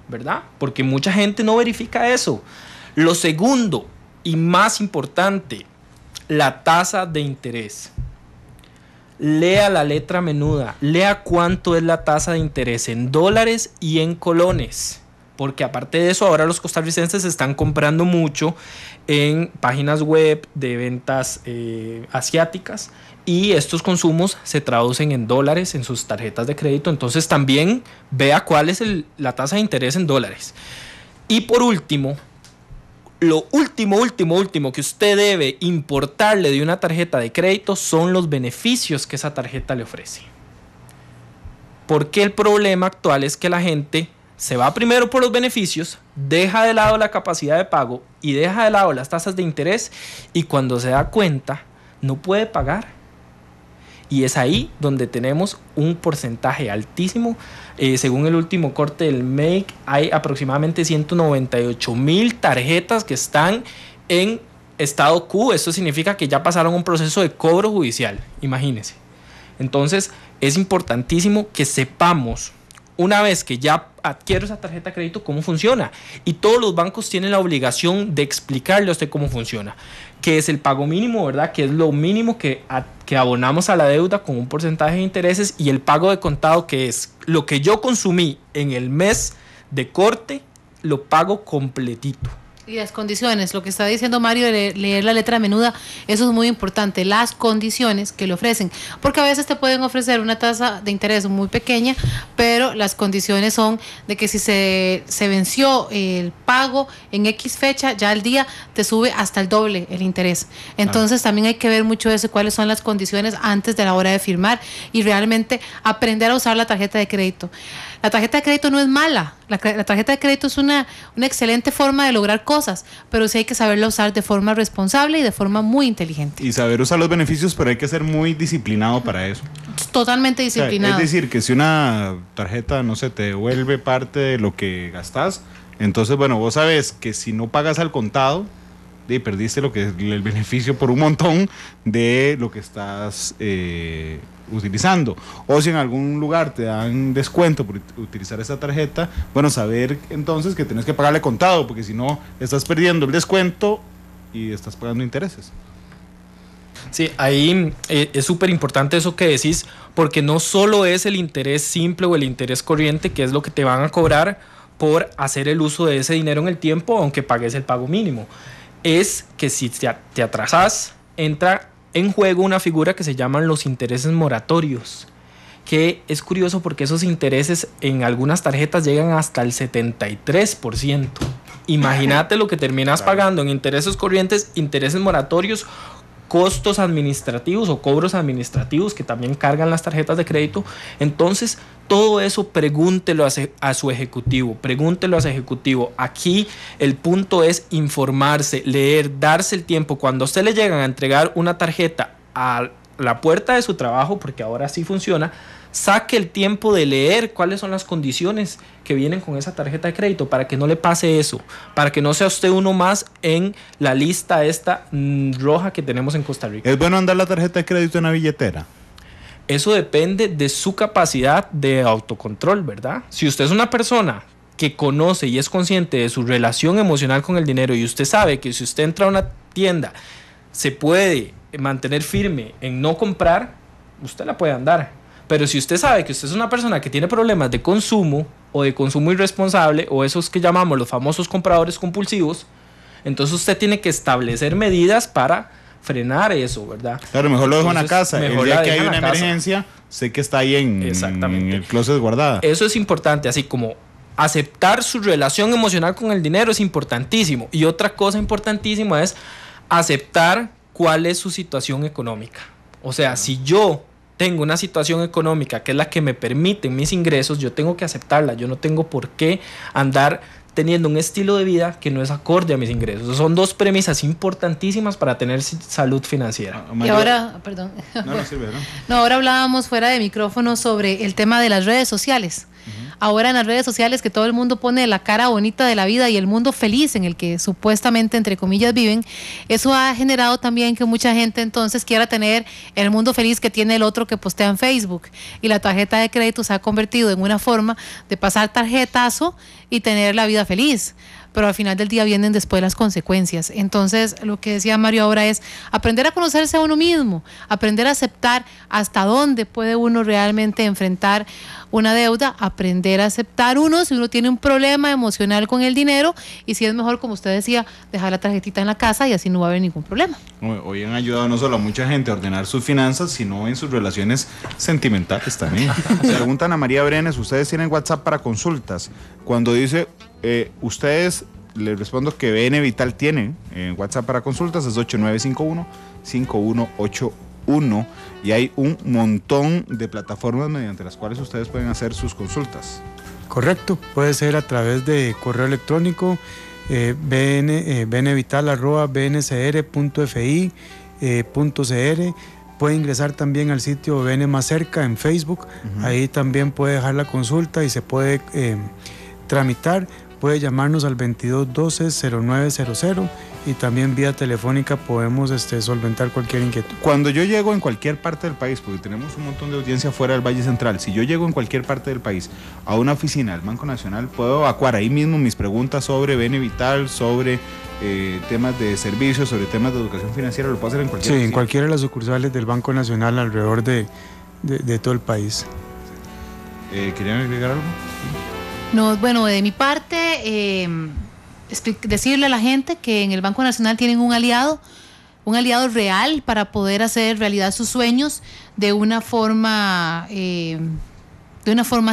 ¿verdad? Porque mucha gente no verifica eso. Lo segundo y más importante, la tasa de interés. Lea la letra menuda, lea cuánto es la tasa de interés en dólares y en colones, porque aparte de eso ahora los costarricenses están comprando mucho en páginas web de ventas asiáticas y estos consumos se traducen en dólares en sus tarjetas de crédito, entonces también vea cuál es la tasa de interés en dólares. Y por último, lo último que usted debe importarle de una tarjeta de crédito son los beneficios que esa tarjeta le ofrece. Porque el problema actual es que la gente se va primero por los beneficios, deja de lado la capacidad de pago y deja de lado las tasas de interés y cuando se da cuenta no puede pagar. Y es ahí donde tenemos un porcentaje altísimo. Según el último corte del MEIC, hay aproximadamente 198,000 tarjetas que están en estado Q. Esto significa que ya pasaron un proceso de cobro judicial. Imagínense. Entonces, es importantísimo que sepamos, una vez que ya adquiero esa tarjeta de crédito, cómo funciona. Y todos los bancos tienen la obligación de explicarle a usted cómo funciona. Que es el pago mínimo, ¿verdad? Que es lo mínimo que abonamos a la deuda con un porcentaje de intereses, y el pago de contado, que es lo que yo consumí en el mes de corte, lo pago completito.
Y las condiciones, lo que está diciendo Mario de leer la letra menuda, eso es muy importante, las condiciones que le ofrecen, porque a veces te pueden ofrecer una tasa de interés muy pequeña, pero las condiciones son de que si se venció el pago en X fecha, ya al día te sube hasta el doble el interés. Entonces también hay que ver mucho eso, cuáles son las condiciones antes de la hora de firmar y realmente aprender a usar la tarjeta de crédito. La tarjeta de crédito no es mala, la tarjeta de crédito es una excelente forma de lograr cosas, pero sí hay que saberla usar de forma responsable y de forma muy inteligente.
Y saber usar los beneficios, pero hay que ser muy disciplinado para eso.
Totalmente disciplinado.
O sea, es decir, que si una tarjeta, no sé, te devuelve parte de lo que gastas, entonces, bueno, vos sabes que si no pagas al contado, perdiste lo que es el beneficio por un montón de lo que estás utilizando. O si en algún lugar te dan descuento por utilizar esa tarjeta, bueno, saber entonces que tienes que pagarle contado, porque si no estás perdiendo el descuento y estás pagando intereses.
Sí, ahí es súper importante eso que decís, porque no solo es el interés simple o el interés corriente, que es lo que te van a cobrar por hacer el uso de ese dinero en el tiempo, aunque pagues el pago mínimo. Es que si te atrasas, entra en juego una figura que se llaman los intereses moratorios, que es curioso porque esos intereses en algunas tarjetas llegan hasta el 73%. Imagínate lo que terminas pagando en intereses corrientes, intereses moratorios, costos administrativos o cobros administrativos que también cargan las tarjetas de crédito. Entonces, todo eso pregúntelo a su ejecutivo, pregúntelo a su ejecutivo. Aquí el punto es informarse, leer, darse el tiempo. Cuando a usted le llegan a entregar una tarjeta a la puerta de su trabajo, porque ahora sí funciona, saque el tiempo de leer cuáles son las condiciones que vienen con esa tarjeta de crédito para que no le pase eso, para que no sea usted uno más en la lista esta roja que tenemos en Costa Rica.
¿Es bueno andar la tarjeta de crédito en la billetera?
Eso depende de su capacidad de autocontrol, ¿verdad? Si usted es una persona que conoce y es consciente de su relación emocional con el dinero y usted sabe que si usted entra a una tienda se puede mantener firme en no comprar, usted la puede andar. Pero si usted sabe que usted es una persona que tiene problemas de consumo o de consumo irresponsable o esos que llamamos los famosos compradores compulsivos, entonces usted tiene que establecer medidas para frenar eso, ¿verdad? Claro,
mejor lo dejo en la casa. El día que hay una emergencia, sé que está ahí en el closet guardada.
Eso es importante, así como aceptar su relación emocional con el dinero es importantísimo. Y otra cosa importantísima es aceptar cuál es su situación económica. O sea, si yo tengo una situación económica que es la que me permite mis ingresos, yo tengo que aceptarla. Yo no tengo por qué andar teniendo un estilo de vida que no es acorde a mis ingresos. Son dos premisas importantísimas para tener salud financiera.
Y ahora, perdón.
No sirve, ¿no?
No, ahora hablábamos fuera de micrófono sobre el tema de las redes sociales. Ahora en las redes sociales que todo el mundo pone la cara bonita de la vida y el mundo feliz en el que supuestamente, entre comillas, viven, eso ha generado también que mucha gente entonces quiera tener el mundo feliz que tiene el otro que postea en Facebook. Y la tarjeta de crédito se ha convertido en una forma de pasar tarjetazo y tener la vida feliz. pero al final del día vienen después las consecuencias. Entonces, lo que decía Mario ahora es aprender a conocerse a uno mismo, aprender a aceptar hasta dónde puede uno realmente enfrentar una deuda, aprender a aceptar uno si uno tiene un problema emocional con el dinero, y si es mejor, como usted decía, dejar la tarjetita en la casa y así no va a haber ningún problema.
Hoy han ayudado no solo a mucha gente a ordenar sus finanzas, sino en sus relaciones sentimentales también. Preguntan a María Brenes, ¿ustedes tienen WhatsApp para consultas? Cuando dice ustedes, les respondo que BN Vital tiene WhatsApp para consultas, es 8951-5181, y hay un montón de plataformas mediante las cuales ustedes pueden hacer sus consultas.
Correcto, puede ser a través de correo electrónico bnvital@bncr.fi.cr. Puede ingresar también al sitio BN Más Cerca en Facebook. Ahí también puede dejar la consulta y se puede tramitar. Puede llamarnos al 2212-0900 y también vía telefónica podemos solventar cualquier inquietud.
Cuando yo llego en cualquier parte del país, porque tenemos un montón de audiencia fuera del Valle Central, si yo llego en cualquier parte del país a una oficina del Banco Nacional, puedo evacuar ahí mismo mis preguntas sobre BN Vital, sobre temas de servicios, sobre temas de educación financiera, lo puedo hacer en cualquier oficina.
Sí, en cualquiera de las sucursales del Banco Nacional alrededor de todo el país.
¿Querían agregar algo?
No, bueno, de mi parte, decirle a la gente que en el Banco Nacional tienen un aliado real para poder hacer realidad sus sueños de una forma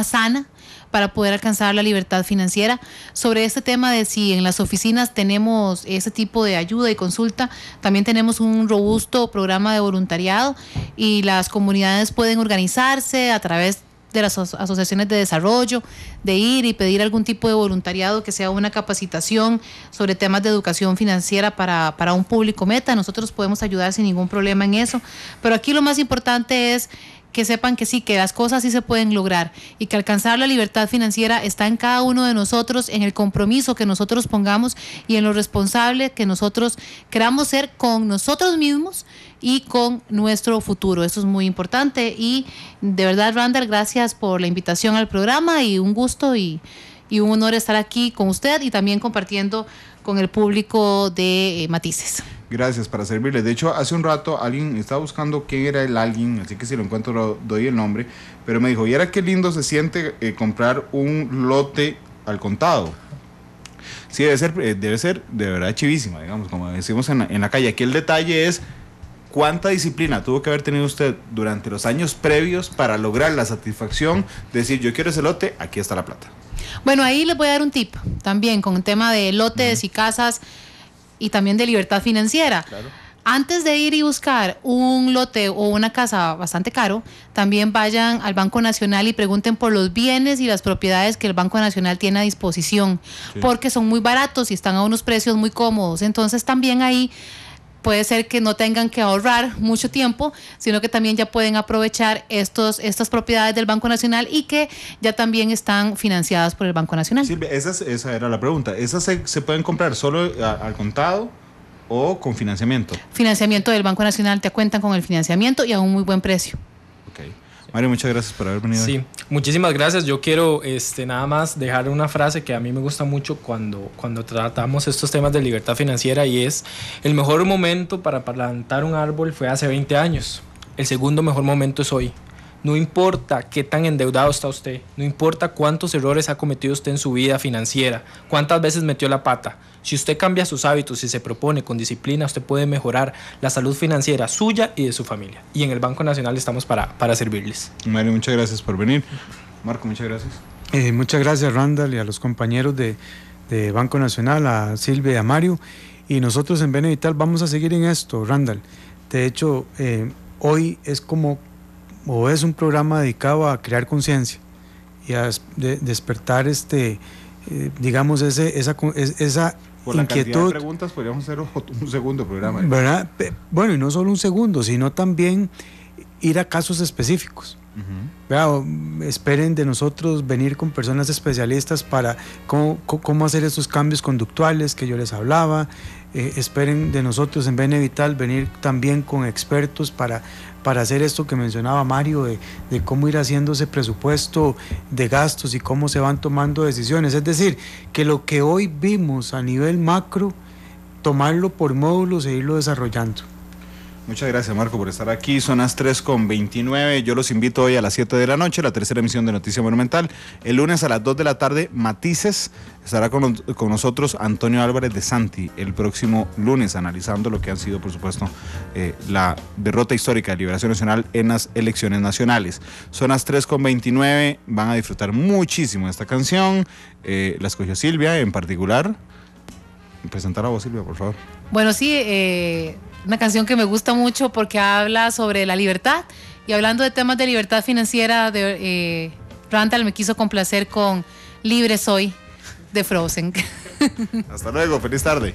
sana, para poder alcanzar la libertad financiera. Sobre este tema de si en las oficinas tenemos ese tipo de ayuda y consulta, también tenemos un robusto programa de voluntariado y las comunidades pueden organizarse a través de las asociaciones de desarrollo, de ir y pedir algún tipo de voluntariado que sea una capacitación sobre temas de educación financiera para un público meta. Nosotros podemos ayudar sin ningún problema en eso, pero aquí lo más importante es que sepan que sí, que las cosas sí se pueden lograr y que alcanzar la libertad financiera está en cada uno de nosotros, en el compromiso que nosotros pongamos y en lo responsable que nosotros queramos ser con nosotros mismos y con nuestro futuro. Eso es muy importante y de verdad, Randall, gracias por la invitación al programa y un gusto y un honor estar aquí con usted y también compartiendo con el público de Matices.
Gracias, para servirles. De hecho, hace un rato alguien estaba buscando quién era el alguien, así que si lo encuentro doy el nombre, pero me dijo, ¿y era qué lindo se siente comprar un lote al contado? Sí, debe ser de verdad chivísima, digamos, como decimos en la calle. Aquí el detalle es cuánta disciplina tuvo que haber tenido usted durante los años previos para lograr la satisfacción de decir, yo quiero ese lote, aquí está la plata.
Bueno, ahí les voy a dar un tip también con el tema de lotes y casas y también de libertad financiera. Claro. Antes de ir y buscar un lote o una casa bastante caro, también vayan al Banco Nacional y pregunten por los bienes y las propiedades que el Banco Nacional tiene a disposición, porque son muy baratos y están a unos precios muy cómodos. Entonces también ahí puede ser que no tengan que ahorrar mucho tiempo, sino que también ya pueden aprovechar estas propiedades del Banco Nacional y que ya también están financiadas por el Banco Nacional.
Silvia, esa era la pregunta. ¿Esas se pueden comprar solo al contado o con financiamiento?
Financiamiento del Banco Nacional, te cuentan con el financiamiento y a un muy buen precio.
Okay. Mario, muchas gracias por haber venido.
Sí, muchísimas gracias. Yo quiero nada más dejar una frase que a mí me gusta mucho cuando tratamos estos temas de libertad financiera, y es: el mejor momento para plantar un árbol fue hace 20 años. El segundo mejor momento es hoy. No importa qué tan endeudado está usted, no importa cuántos errores ha cometido usted en su vida financiera, cuántas veces metió la pata. Si usted cambia sus hábitos y se propone con disciplina, usted puede mejorar la salud financiera suya y de su familia. Y en el Banco Nacional estamos para servirles.
Mario, muchas gracias por venir. Marco, muchas gracias.
Muchas gracias, Randall, y a los compañeros de Banco Nacional, a Silvia y a Mario. Y nosotros en BN Vital vamos a seguir en esto, Randall. De hecho, hoy es un programa dedicado a crear conciencia y a despertar digamos esa
por la
inquietud.
Cantidad de preguntas podríamos hacer un segundo programa,
¿verdad? Bueno, y no solo un segundo, sino también ir a casos específicos. Esperen de nosotros venir con personas especialistas para cómo hacer esos cambios conductuales que yo les hablaba. Esperen de nosotros en BN Vital venir también con expertos para para hacer esto que mencionaba Mario, de cómo ir haciendo ese presupuesto de gastos y cómo se van tomando decisiones. Es decir, que lo que hoy vimos a nivel macro, tomarlo por módulos e irlo desarrollando.
Muchas gracias, Marco, por estar aquí. Son las 3:29. Yo los invito hoy a las 7 de la noche, la tercera emisión de Noticia Monumental. El lunes a las 2 de la tarde, Matices. Estará con nosotros Antonio Álvarez de Santi el próximo lunes, analizando lo que han sido, por supuesto, la derrota histórica de Liberación Nacional en las elecciones nacionales. Son las 3:29. Van a disfrutar muchísimo de esta canción. La escogió Silvia en particular. Presentar a vos, Silvia, por favor.
Bueno, sí, una canción que me gusta mucho porque habla sobre la libertad, y hablando de temas de libertad financiera, Randall me quiso complacer con Libre Soy de Frozen.
Hasta luego, feliz tarde.